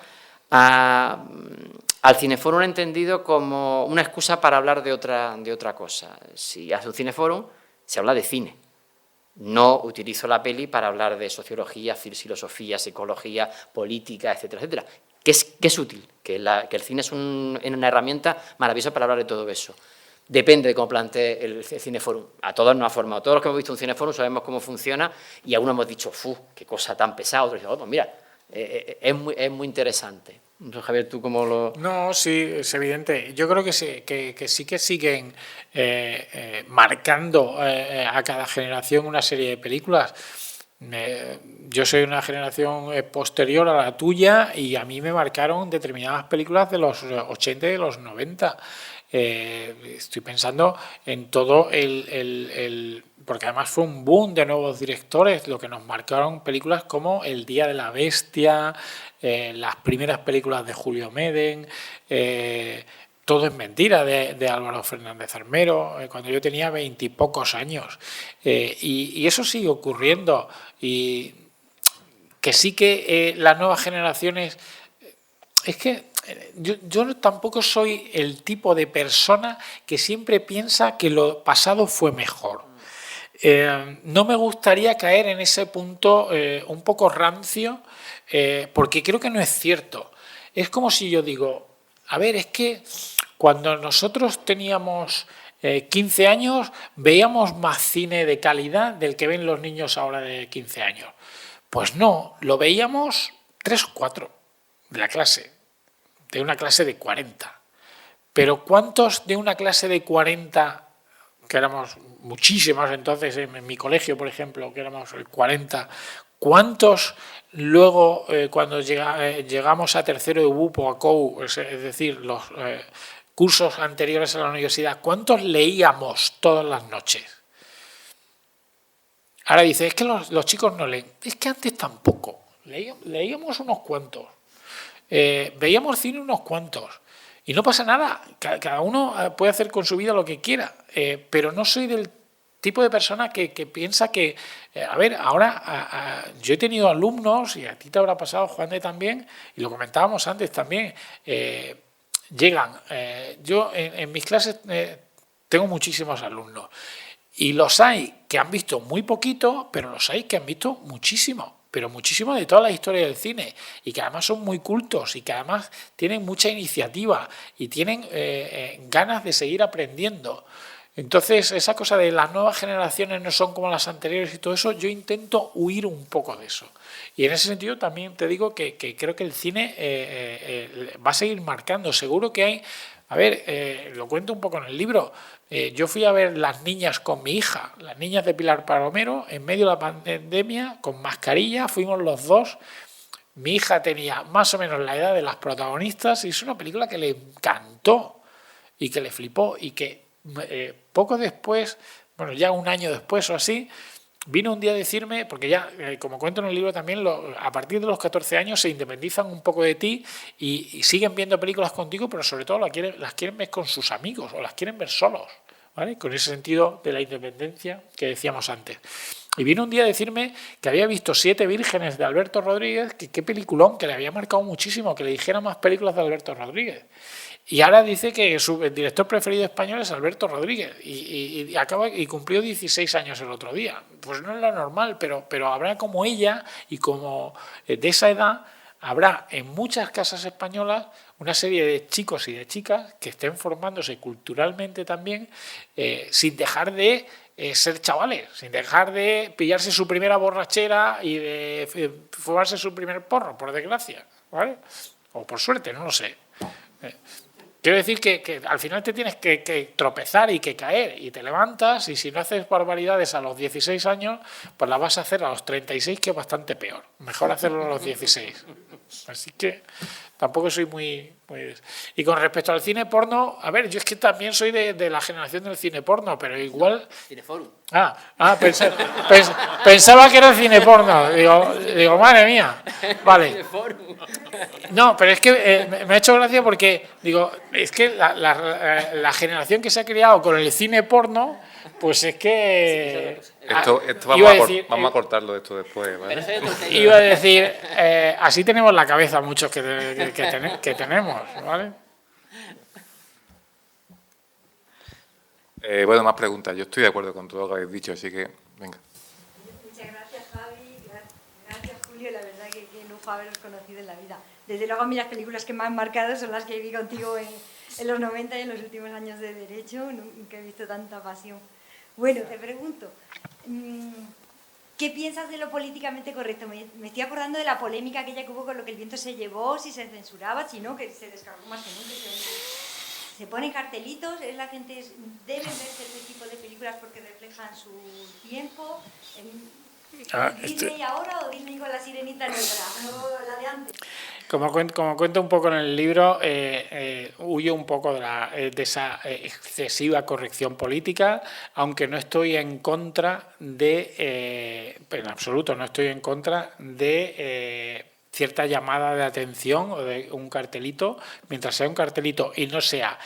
al cineforum entendido como una excusa para hablar de otra cosa. Si hace un cineforum, se habla de cine. No utilizo la peli para hablar de sociología, filosofía, psicología, política, etcétera, etcétera. Que es útil, que el cine es una herramienta maravillosa para hablar de todo eso. Depende de cómo plantee el cineforum. A todos nos ha formado. Todos los que hemos visto un cineforum sabemos cómo funciona y algunos hemos dicho, qué cosa tan pesada. Otros dicen, pues mira, es muy interesante. Entonces, Javier, ¿tú cómo lo...? No, sí, es evidente. Yo creo que sí que siguen marcando a cada generación una serie de películas. Yo soy una generación posterior a la tuya y a mí me marcaron determinadas películas de los 80 y de los 90. Estoy pensando en todo porque además fue un boom de nuevos directores, lo que nos marcaron películas como El Día de la Bestia, las primeras películas de Julio Medem, Todo es mentira de Álvaro Fernández Armero, cuando yo tenía 20 y pocos años. Y eso sigue ocurriendo. Y que sí que las nuevas generaciones... Es que yo tampoco soy el tipo de persona que siempre piensa que lo pasado fue mejor. No me gustaría caer en ese punto un poco rancio, porque creo que no es cierto. Es como si yo digo, a ver, es que cuando nosotros teníamos 15 años veíamos más cine de calidad del que ven los niños ahora de 15 años. Pues no, lo veíamos 3 o 4 de la clase, de una clase de 40. Pero ¿cuántos de una clase de 40, que éramos muchísimos entonces en mi colegio, por ejemplo, que éramos 40, cuántos luego cuando llegamos a tercero de UP o a COU, es decir, los cursos anteriores a la universidad, cuántos leíamos todas las noches? Ahora dice, es que los chicos no leen. Es que antes tampoco. Leíamos unos cuantos. Veíamos cine unos cuantos. Y no pasa nada. Cada uno puede hacer con su vida lo que quiera. Pero no soy del tipo de persona que piensa que... a ver, ahora yo he tenido alumnos, y a ti te habrá pasado, Juan de también, y lo comentábamos antes también, llegan. Yo en mis clases tengo muchísimos alumnos. Y los hay que han visto muy poquito, pero los hay que han visto muchísimo, pero muchísimo de toda la historia del cine, y que además son muy cultos y que además tienen mucha iniciativa y tienen ganas de seguir aprendiendo. Entonces, esa cosa de las nuevas generaciones no son como las anteriores y todo eso, yo intento huir un poco de eso. Y en ese sentido también te digo que creo que el cine va a seguir marcando. Seguro que hay... A ver, lo cuento un poco en el libro. Yo fui a ver Las niñas con mi hija, Las niñas de Pilar Palomero, en medio de la pandemia, con mascarilla, fuimos los dos. Mi hija tenía más o menos la edad de las protagonistas y es una película que le encantó y que le flipó y que poco después, bueno, ya un año después o así, vino un día a decirme, porque ya, como cuento en el libro también, a partir de los 14 años se independizan un poco de ti y siguen viendo películas contigo, pero sobre todo las quieren ver con sus amigos o las quieren ver solos, ¿vale? Con ese sentido de la independencia que decíamos antes. Y vino un día a decirme que había visto 7 vírgenes de Alberto Rodríguez, que qué peliculón, que le había marcado muchísimo, que le dijera más películas de Alberto Rodríguez. Y ahora dice que su director preferido español es Alberto Rodríguez y cumplió 16 años el otro día. Pues no es lo normal, pero habrá como ella y como de esa edad, habrá en muchas casas españolas una serie de chicos y de chicas que estén formándose culturalmente también sin dejar de ser chavales, sin dejar de pillarse su primera borrachera y de fumarse su primer porro, por desgracia, ¿vale? O por suerte, no lo sé. Quiero decir que al final te tienes que tropezar y que caer y te levantas y si no haces barbaridades a los 16 años, pues las vas a hacer a los 36, que es bastante peor. Mejor hacerlo a los 16. Así que tampoco soy muy... Y con respecto al cine porno, a ver, yo es que también soy de la generación del cine porno, pero igual... Cineforum. Pensaba que era el cine porno. Digo, madre mía. Vale. No, pero es que me ha hecho gracia porque, digo, es que la generación que se ha criado con el cine porno, pues es que... Esto vamos a cortarlo esto después, ¿vale? Iba a decir, así tenemos la cabeza muchos que tenemos, ¿vale? Bueno, más preguntas. Yo estoy de acuerdo con todo lo que habéis dicho, así que venga. Muchas gracias, Javi. Gracias, Julio. La verdad que lujo haberos conocido en la vida. Desde luego, a mí las películas que me han marcado son las que vi contigo en los 90 y en los últimos años de Derecho. Nunca he visto tanta pasión. Bueno, te pregunto, ¿qué piensas de lo políticamente correcto? Me estoy acordando de la polémica aquella que hubo con lo que el viento se llevó, si se censuraba, si no, que se descargó más que nunca. Se ponen cartelitos, la gente deben verse este tipo de películas porque reflejan su tiempo. ¿Disney ahora o Disney con la sirenita negra? No la de antes. Como cuento un poco en el libro, huyo un poco de esa excesiva corrección política, aunque no estoy en contra en absoluto no estoy en contra de cierta llamada de atención o de un cartelito, mientras sea un cartelito y no sea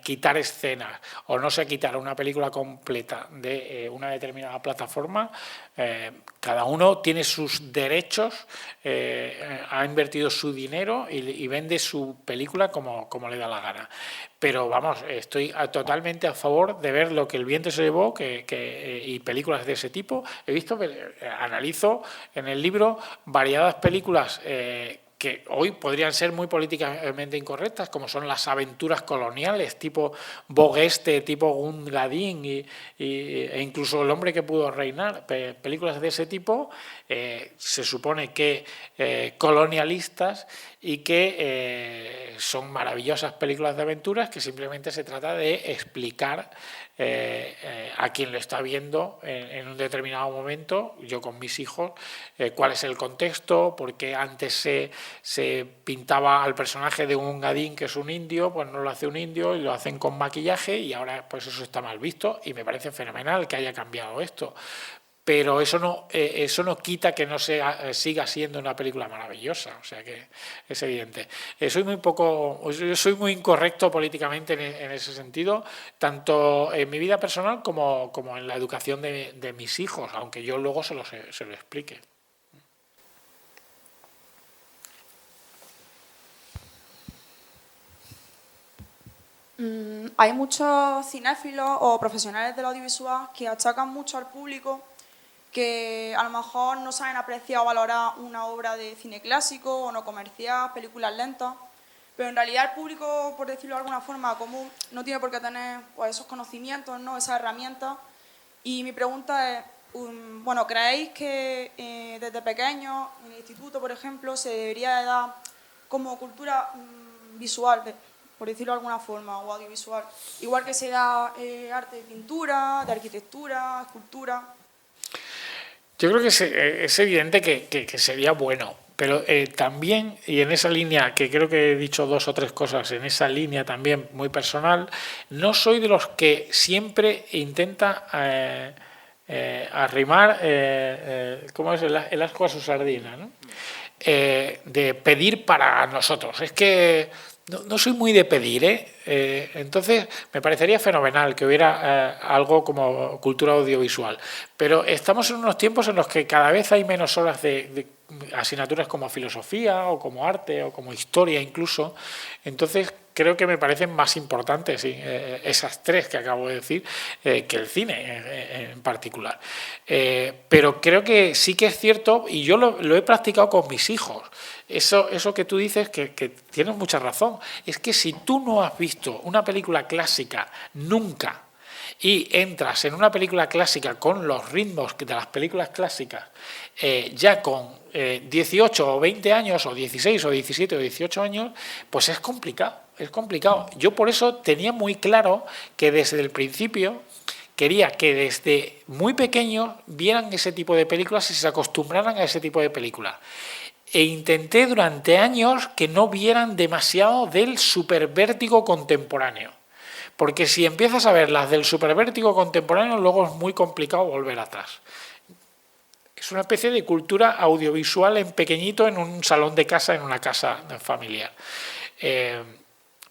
quitar escenas o no sea quitar una película completa de una determinada plataforma, cada uno tiene sus derechos, ha invertido su dinero y vende su película como le da la gana. Pero vamos, estoy totalmente a favor de ver lo que el viento se llevó y películas de ese tipo. Analizo en el libro variadas películas que hoy podrían ser muy políticamente incorrectas, como son las aventuras coloniales, tipo Bogueste, tipo Gungadin e incluso El hombre que pudo reinar. Películas de ese tipo se supone que colonialistas y que son maravillosas películas de aventuras que simplemente se trata de explicar a quien lo está viendo en un determinado momento, yo con mis hijos, cuál es el contexto, por qué antes se pintaba al personaje de un gadín que es un indio, pues no lo hace un indio y lo hacen con maquillaje y ahora pues eso está mal visto y me parece fenomenal que haya cambiado esto. Pero eso no quita que no siga siendo una película maravillosa, o sea que es evidente. Yo soy muy incorrecto políticamente en ese sentido, tanto en mi vida personal como en la educación de mis hijos, aunque yo luego se lo explique. Hay muchos cinéfilos o profesionales del audiovisual que achacan mucho al público que a lo mejor no saben apreciar o valorar una obra de cine clásico o no comercial, películas lentas, pero en realidad el público, por decirlo de alguna forma, común, no tiene por qué tener pues, esos conocimientos, ¿no? Esas herramientas. Y mi pregunta es, bueno, ¿creéis que desde pequeños, en el instituto, por ejemplo, se debería de dar como cultura visual, por decirlo de alguna forma, o audiovisual, igual que se da arte de pintura, de arquitectura, escultura? Yo creo que es evidente que sería bueno, pero también, y en esa línea, que creo que he dicho 2 o 3 cosas, en esa línea también muy personal, no soy de los que siempre intenta arrimar, ¿cómo es? El asco a su sardina, ¿no? De pedir para nosotros. Es que no soy muy de pedir, ¿eh? Entonces, me parecería fenomenal que hubiera algo como cultura audiovisual. Pero estamos en unos tiempos en los que cada vez hay menos horas de asignaturas como filosofía o como arte o como historia incluso. Entonces, creo que me parecen más importantes esas 3 que acabo de decir que el cine en particular. Pero creo que sí que es cierto, y yo lo he practicado con mis hijos. Eso que tú dices, que tienes mucha razón, es que si tú no has visto una película clásica nunca y entras en una película clásica con los ritmos de las películas clásicas, ya con 18 o 20 años, o 16 o 17 o 18 años, pues es complicado, es complicado. Yo por eso tenía muy claro que desde el principio quería que desde muy pequeños vieran ese tipo de películas y se acostumbraran a ese tipo de películas. E intenté durante años que no vieran demasiado del supervértigo contemporáneo. Porque si empiezas a ver las del supervértigo contemporáneo, luego es muy complicado volver atrás. Es una especie de cultura audiovisual en pequeñito en un salón de casa, en una casa familiar.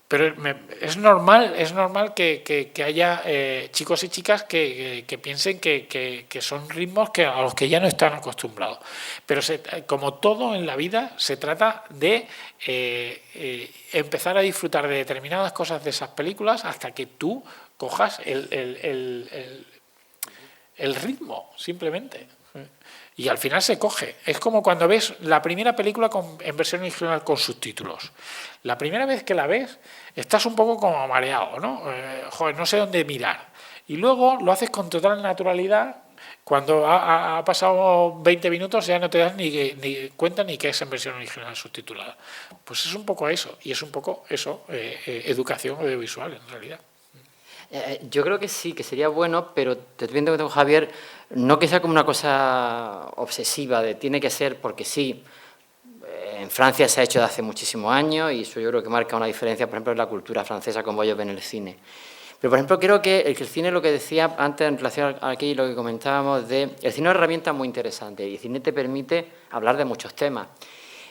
Pero es normal que haya chicos y chicas que piensen que son ritmos a los que ya no están acostumbrados. Pero como todo en la vida, se trata de empezar a disfrutar de determinadas cosas de esas películas hasta que tú cojas el ritmo, simplemente. Y al final se coge. Es como cuando ves la primera película en versión original con subtítulos. La primera vez que la ves, estás un poco como mareado, ¿no? No sé dónde mirar. Y luego lo haces con total naturalidad. Cuando ha pasado 20 minutos ya no te das ni cuenta ni que es en versión original subtitulada. Pues es un poco eso. Y es un poco eso, educación audiovisual en realidad. Yo creo que sí, que sería bueno, pero te estoy viendo con Javier, no que sea como una cosa obsesiva, de tiene que ser porque sí. En Francia se ha hecho desde hace muchísimos años y eso yo creo que marca una diferencia, por ejemplo, en la cultura francesa, como ellos ven el cine. Pero, por ejemplo, creo que el cine, lo que decía antes en relación a aquí, lo que comentábamos, el cine es una herramienta muy interesante y el cine te permite hablar de muchos temas.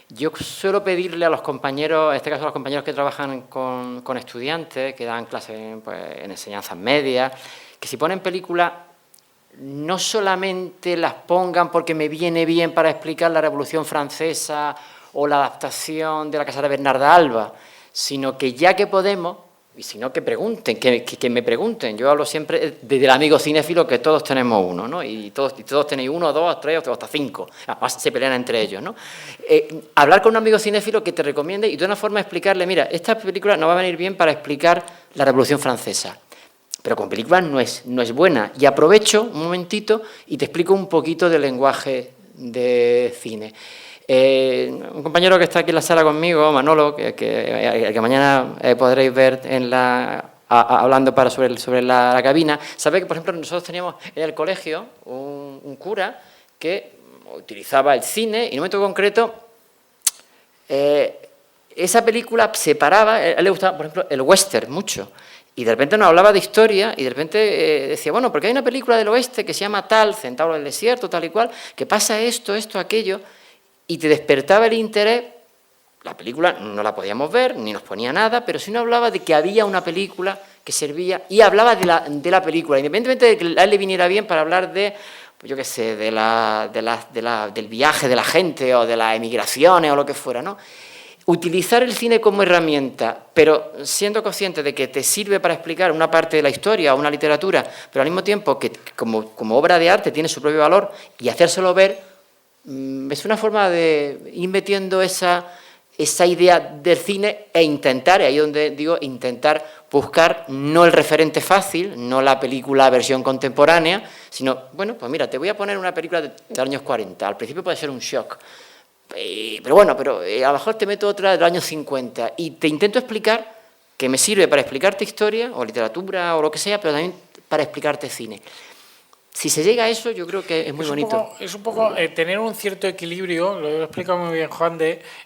Yo suelo pedirle a los compañeros, en este caso a los compañeros que trabajan con estudiantes, que dan clases pues, en enseñanzas medias, que si ponen películas, no solamente las pongan porque me viene bien para explicar la Revolución Francesa o la adaptación de La Casa de Bernarda Alba, sino que ya que podemos, y si no que pregunten, que me pregunten. Yo hablo siempre del amigo cinéfilo, que todos tenemos uno, ¿no? Y todos tenéis 1, 2, 3 o hasta 5. Además se pelean entre ellos, ¿no? Hablar con un amigo cinéfilo que te recomiende y de una forma explicarle, mira, esta película no va a venir bien para explicar la Revolución Francesa, pero con películas no es buena. Y aprovecho un momentito y te explico un poquito del lenguaje de cine. Un compañero que está aquí en la sala conmigo, Manolo, que mañana podréis ver hablando sobre la cabina, sabe que, por ejemplo, nosotros teníamos en el colegio un cura que utilizaba el cine y en un momento concreto esa película separaba, a él le gustaba, por ejemplo, el western mucho. Y de repente nos hablaba de historia y de repente decía, bueno, porque hay una película del oeste que se llama tal, Centauro del Desierto, tal y cual, que pasa esto, aquello, y te despertaba el interés. La película no la podíamos ver, ni nos ponía nada, pero sí nos hablaba de que había una película que servía, y hablaba de la película, independientemente de que a él le viniera bien para hablar de, pues yo qué sé, del viaje de la gente o de las emigraciones o lo que fuera, ¿no? Utilizar el cine como herramienta, pero siendo consciente de que te sirve para explicar una parte de la historia o una literatura, pero al mismo tiempo que como obra de arte tiene su propio valor y hacérselo ver, es una forma de ir metiendo esa esa idea del cine e intentar, y ahí donde digo, intentar buscar no el referente fácil, no la película versión contemporánea, sino, bueno, pues mira, te voy a poner una película de los años 40, al principio puede ser un shock, pero bueno, pero a lo mejor te meto otra de los años 50 y te intento explicar que me sirve para explicarte historia o literatura o lo que sea, pero también para explicarte cine. Si se llega a eso, yo creo que es muy bonito. Es un poco tener un cierto equilibrio, lo he explicado muy bien Juan,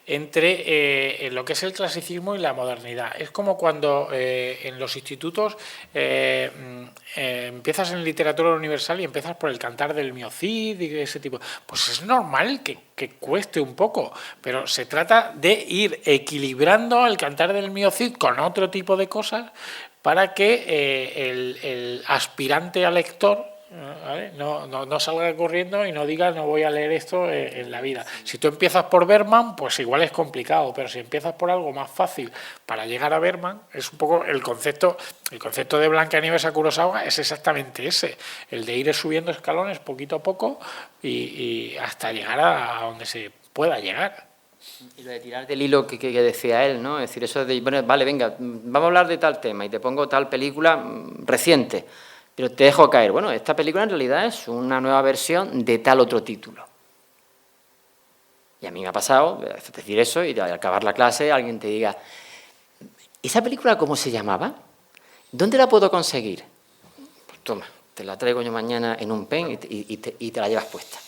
entre lo que es el clasicismo y la modernidad. Es como cuando en los institutos empiezas en literatura universal y empiezas por el Cantar del Mio Cid y ese tipo. Pues es normal que cueste un poco, pero se trata de ir equilibrando el Cantar del Mio Cid con otro tipo de cosas para que el aspirante a lector, ¿vale?, no salga corriendo y no diga no voy a leer esto en la vida. Si tú empiezas por Bergman, pues igual es complicado, pero si empiezas por algo más fácil para llegar a Bergman, es un poco el concepto de Blancanieves a Kurosawa es exactamente ese, el de ir subiendo escalones poquito a poco y hasta llegar a donde se pueda llegar. Y lo de tirar del hilo que decía él, ¿no? Es decir, eso de, bueno, vale, venga, vamos a hablar de tal tema y te pongo tal película reciente, pero te dejo caer. Bueno, esta película en realidad es una nueva versión de tal otro título. Y a mí me ha pasado decir eso y al acabar la clase alguien te diga, ¿esa película cómo se llamaba? ¿Dónde la puedo conseguir? Pues toma, te la traigo yo mañana en un pen y te la llevas puesta.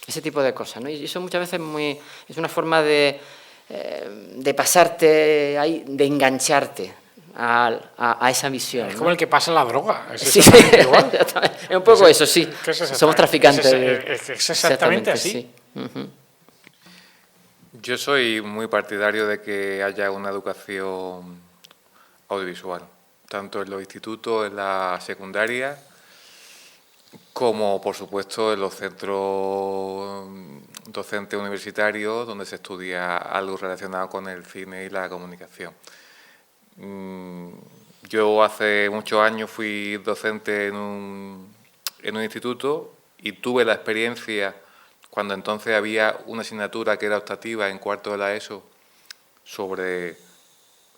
Ese tipo de cosas, ¿no? Y eso muchas veces es una forma de pasarte ahí, de engancharte a esa visión. Es ¿no? como el que pasa la droga. Es sí, igual. Es un poco eso, sí. Somos traficantes. Es exactamente así. Sí. Uh-huh. Yo soy muy partidario de que haya una educación audiovisual, tanto en los institutos, en la secundaria, como por supuesto en los centros docentes universitarios donde se estudia algo relacionado con el cine y la comunicación. Yo hace muchos años fui docente en un instituto y tuve la experiencia cuando entonces había una asignatura que era optativa en cuarto de la ESO sobre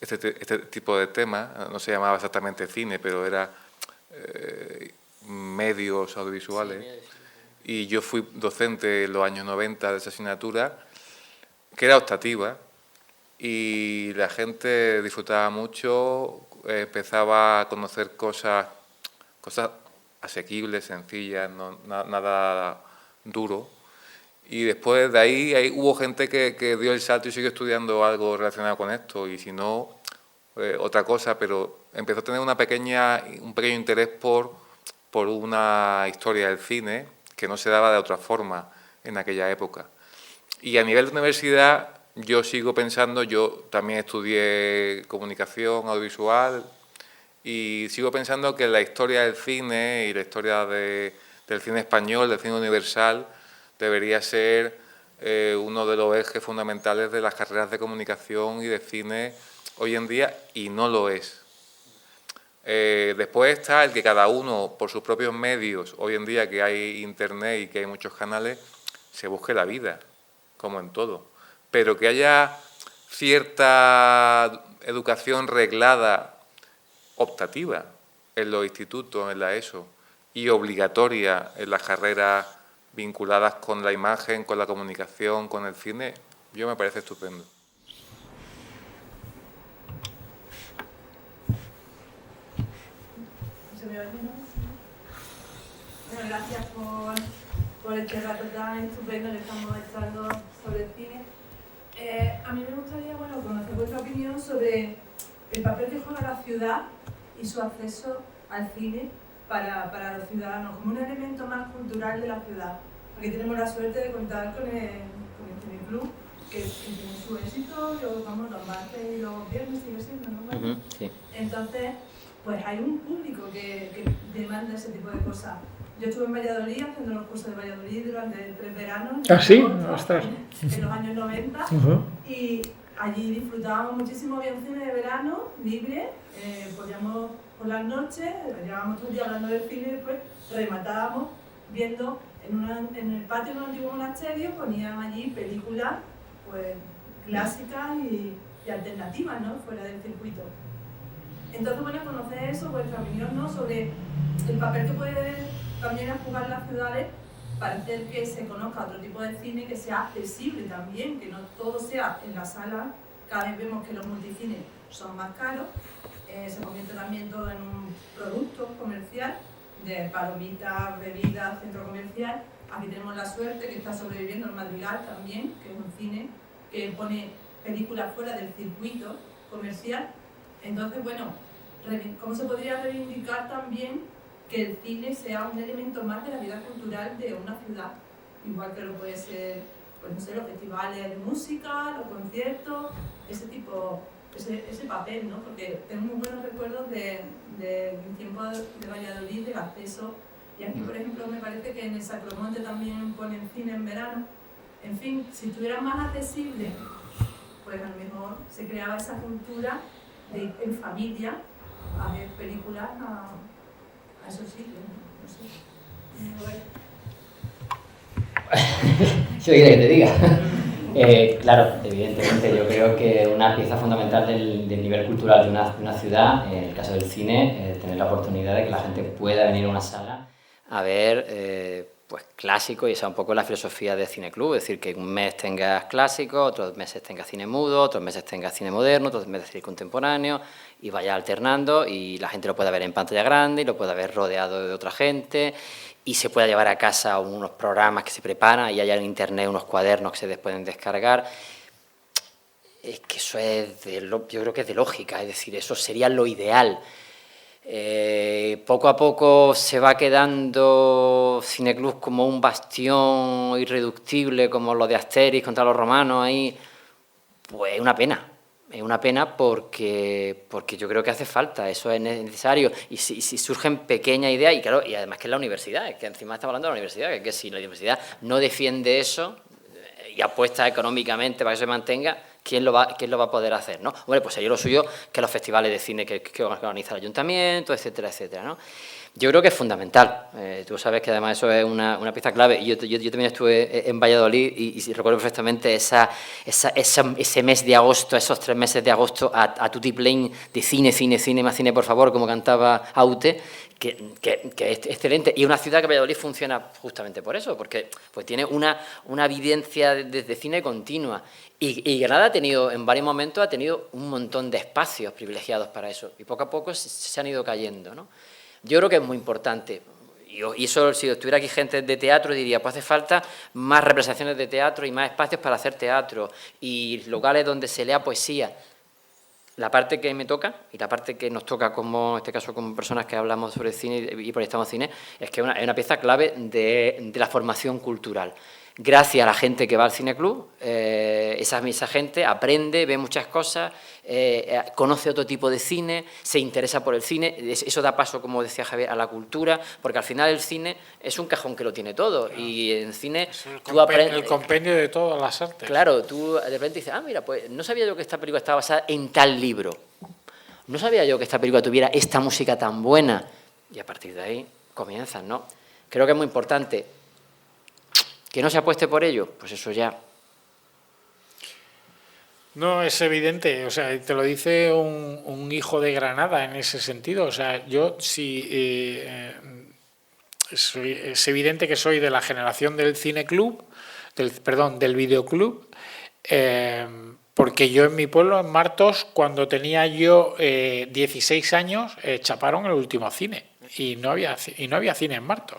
este tipo de temas. No se llamaba exactamente cine, pero era medios audiovisuales, y yo fui docente en los años 90 de esa asignatura, que era optativa, y la gente disfrutaba mucho, empezaba a conocer cosas asequibles, sencillas, nada duro, y después de ahí hubo gente que dio el salto y siguió estudiando algo relacionado con esto, y si no, otra cosa, pero empezó a tener un pequeño interés por una historia del cine que no se daba de otra forma en aquella época. Y a nivel de universidad, yo sigo pensando, yo también estudié comunicación audiovisual y sigo pensando que la historia del cine y la historia del cine español, del cine universal, debería ser uno de los ejes fundamentales de las carreras de comunicación y de cine hoy en día, y no lo es. Después está el que cada uno, por sus propios medios, hoy en día que hay internet y que hay muchos canales, se busque la vida, como en todo. Pero que haya cierta educación reglada, optativa, en los institutos, en la ESO, y obligatoria en las carreras vinculadas con la imagen, con la comunicación, con el cine, yo me parece estupendo. Bueno, gracias por este rato tan estupendo que estamos echando sobre el cine. A mí me gustaría conocer vuestra opinión sobre el papel que juega la ciudad y su acceso al cine para los ciudadanos, como un elemento más cultural de la ciudad. Aquí tenemos la suerte de contar con el Cineclub, que tiene su éxito, los martes y los viernes sigue siendo, ¿no? Sí. Entonces, pues hay un público que demanda ese tipo de cosas. Yo estuve en Valladolid haciendo los cursos de Valladolid durante 3 veranos. ¿Ah, sí? Ostras. En los años 90. Y allí disfrutábamos muchísimo bien cine de verano, libre. Podíamos por las noches, llevábamos todo el día hablando del cine y después rematábamos viendo en el patio de un antiguo monasterio, ponían allí películas, pues clásicas y alternativas, ¿no? Fuera del circuito. Entonces, bueno, conocer eso, vuestra opinión, ¿no? Sobre el papel que puede también jugar las ciudades para hacer que se conozca otro tipo de cine que sea accesible también, que no todo sea en la sala. Cada vez vemos que los multicines son más caros, se convierte también todo en un producto comercial de palomitas, bebidas, centro comercial. Aquí tenemos la suerte que está sobreviviendo el Madrigal también, que es un cine que pone películas fuera del circuito comercial. Entonces, bueno, ¿cómo se podría reivindicar también que el cine sea un elemento más de la vida cultural de una ciudad? Igual que lo puede ser, pues no sé, los festivales de música, los conciertos, ese tipo, ese papel, ¿no? Porque tengo muy buenos recuerdos de mi tiempo de Valladolid, del acceso. Y aquí, por ejemplo, me parece que en el Sacromonte también ponen cine en verano. En fin, si estuviera más accesible, pues a lo mejor se creaba esa cultura de ir en familia a ver películas a esos sitios, no sé. ¿Qué quieres que te diga? Claro, evidentemente yo creo que una pieza fundamental del nivel cultural de una ciudad, en el caso del cine, es tener la oportunidad de que la gente pueda venir a una sala a ver pues clásico, y esa es un poco la filosofía de Cineclub, es decir, que un mes tengas clásico, otros meses tengas cine mudo, otros meses tengas cine moderno, otros meses cine contemporáneo, y vaya alternando y la gente lo pueda ver en pantalla grande y lo pueda ver rodeado de otra gente y se pueda llevar a casa unos programas que se preparan y haya en internet unos cuadernos que se pueden descargar. Es que eso es yo creo que es de lógica, es decir, eso sería lo ideal. Poco a poco se va quedando Cineclub como un bastión irreductible, como lo de Asterix contra los romanos, ahí, pues es una pena porque yo creo que hace falta, eso es necesario, y si surgen pequeñas ideas, y claro, y además que es la universidad, es que encima estamos hablando de la universidad, que si la universidad no defiende eso y apuesta económicamente para que se mantenga, ¿quién lo va a poder hacer, ¿no? Bueno, pues sería lo suyo que los festivales de cine que organiza el ayuntamiento, etcétera, etcétera, ¿no? Yo creo que es fundamental. Tú sabes que además eso es una pieza clave. Y yo también estuve en Valladolid y recuerdo perfectamente ese mes de agosto, esos 3 meses de agosto a tutiplén de cine, más cine, por favor, como cantaba Aute, que es excelente. Y una ciudad que Valladolid funciona justamente por eso, porque pues tiene una evidencia de cine continua. Y Granada ha tenido, en varios momentos, un montón de espacios privilegiados para eso. Y poco a poco se han ido cayendo, ¿no? Yo creo que es muy importante, y eso, si estuviera aquí gente de teatro, diría, pues hace falta más representaciones de teatro y más espacios para hacer teatro, y locales donde se lea poesía. La parte que me toca, y la parte que nos toca, como en este caso como personas que hablamos sobre cine y proyectamos cine, es que es una pieza clave de la formación cultural. Gracias a la gente que va al Cineclub, esa gente aprende, ve muchas cosas, conoce otro tipo de cine, se interesa por el cine, eso da paso, como decía Javier, a la cultura, porque al final el cine es un cajón que lo tiene todo, y en cine tú aprendes... El compendio de todas las artes. Claro, tú de repente dices, mira, pues no sabía yo que esta película estaba basada en tal libro, no sabía yo que esta película tuviera esta música tan buena, y a partir de ahí comienzan, ¿no? Creo que es muy importante. ¿Que no se apueste por ello? Pues eso ya. No, es evidente, o sea, te lo dice un hijo de Granada en ese sentido. O sea, yo sí, es evidente que soy de la generación del Cineclub, del videoclub, porque yo en mi pueblo, en Martos, cuando tenía yo 16 años, chaparon el último cine y no había cine en Martos.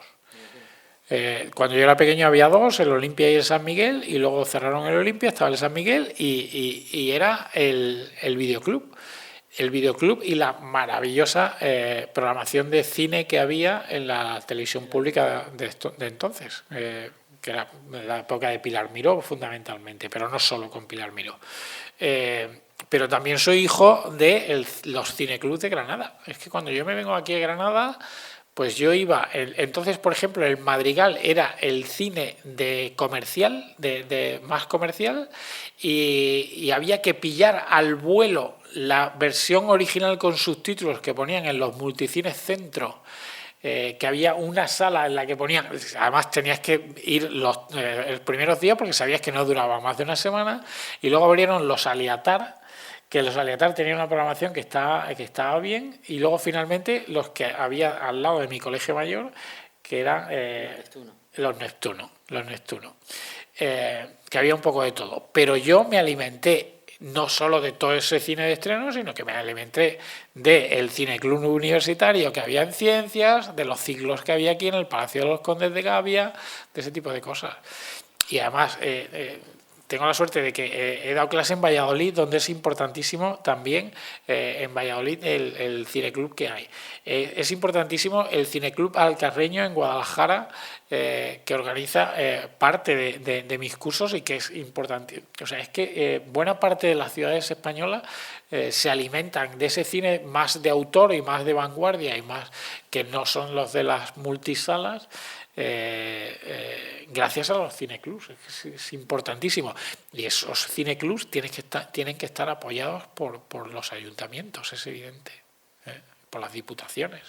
Cuando yo era pequeño había 2, el Olimpia y el San Miguel, y luego cerraron el Olimpia, estaba el San Miguel y era el videoclub. El videoclub y la maravillosa programación de cine que había en la televisión pública de entonces, que era la época de Pilar Miró fundamentalmente, pero no solo con Pilar Miró. Pero también soy hijo de los cineclubs de Granada. Es que cuando yo me vengo aquí a Granada... Pues yo iba, entonces, por ejemplo, el Madrigal era el cine de comercial, más comercial, y había que pillar al vuelo la versión original con subtítulos que ponían en los multicines centro que había una sala en la que ponían, además tenías que ir los primeros días porque sabías que no duraba más de una semana, y luego abrieron los Aliatar, que los Aliatar tenían una programación que estaba bien, y luego finalmente los que había al lado de mi colegio mayor, que eran los Neptuno, que había un poco de todo. Pero yo me alimenté no solo de todo ese cine de estreno, sino que me alimenté del cineclub universitario que había en Ciencias, de los ciclos que había aquí en el Palacio de los Condes de Gavia, de ese tipo de cosas. Y además tengo la suerte de que he dado clase en Valladolid, donde es importantísimo también en Valladolid el cineclub que hay. Es importantísimo el cineclub Alcarreño en Guadalajara, que organiza parte de mis cursos y que es importante. O sea, es que buena parte de las ciudades españolas se alimentan de ese cine más de autor y más de vanguardia y más que no son los de las multisalas, gracias a los cineclubs. Es importantísimo. Y esos cineclubs tienen que estar apoyados por los ayuntamientos, es evidente, por las diputaciones.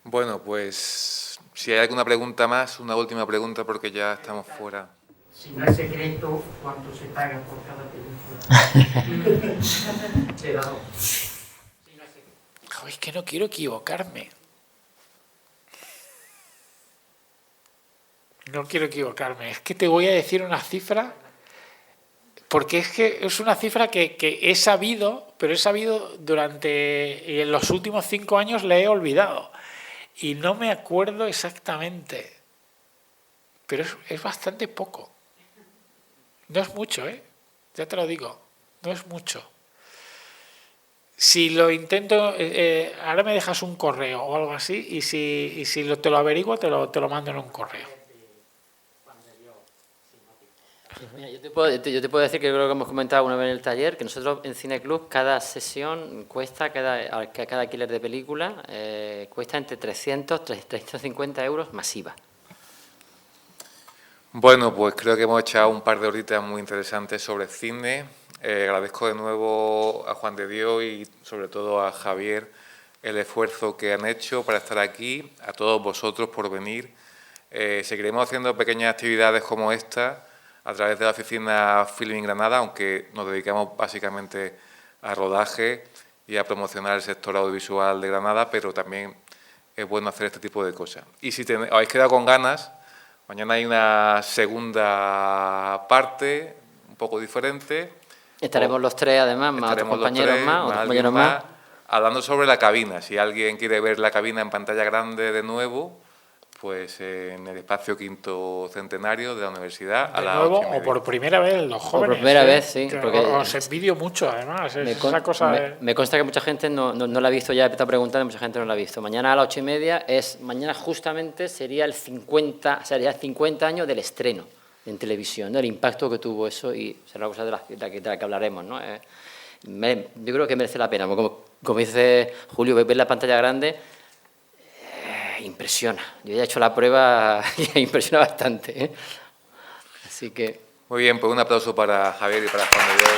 Bueno, pues si hay alguna pregunta más, una última pregunta porque ya estamos fuera. Si no es secreto, ¿cuánto se paga por cada película? Te da. Si no es secreto. Es que no quiero equivocarme. No quiero equivocarme. Es que te voy a decir una cifra, porque es que es una cifra que he sabido, pero he sabido y en los últimos 5 años la he olvidado. Y no me acuerdo exactamente. Pero es bastante poco. No es mucho, ya te lo digo. No es mucho. Si lo intento, ahora me dejas un correo o algo así, y si te lo averiguo, te lo mando en un correo. Yo te puedo decir que creo que hemos comentado una vez en el taller que nosotros en Cineclub cada sesión cuesta, cada alquiler de película cuesta entre 300 y 350 euros masiva. Bueno, pues creo que hemos echado un par de horitas muy interesantes sobre cine. Agradezco de nuevo a Juan de Dios y sobre todo a Javier el esfuerzo que han hecho para estar aquí, a todos vosotros por venir. Seguiremos haciendo pequeñas actividades como esta a través de la oficina Filming Granada, aunque nos dedicamos básicamente a rodaje y a promocionar el sector audiovisual de Granada, pero también es bueno hacer este tipo de cosas. Y si os habéis quedado con ganas, mañana hay una segunda parte, un poco diferente. Estaremos los tres, además, más otros compañeros más, hablando sobre la cabina. Si alguien quiere ver la cabina en pantalla grande de nuevo, pues en el espacio Quinto Centenario de la universidad. De nuevo, o por primera vez los jóvenes. Por primera vez, sí. Porque os envidio mucho, además. Me consta que mucha gente no la ha visto ya, está preguntando, mucha gente no la ha visto. Mañana a las 8:30 mañana justamente sería el 50 años del estreno en televisión, ¿no? El impacto que tuvo eso, y será una cosa de la que hablaremos, ¿no? Yo creo que merece la pena. Como dice Julio, ver la pantalla grande impresiona. Yo ya he hecho la prueba y impresiona bastante, Así que... Muy bien, pues un aplauso para Javier y para Juan de Dios.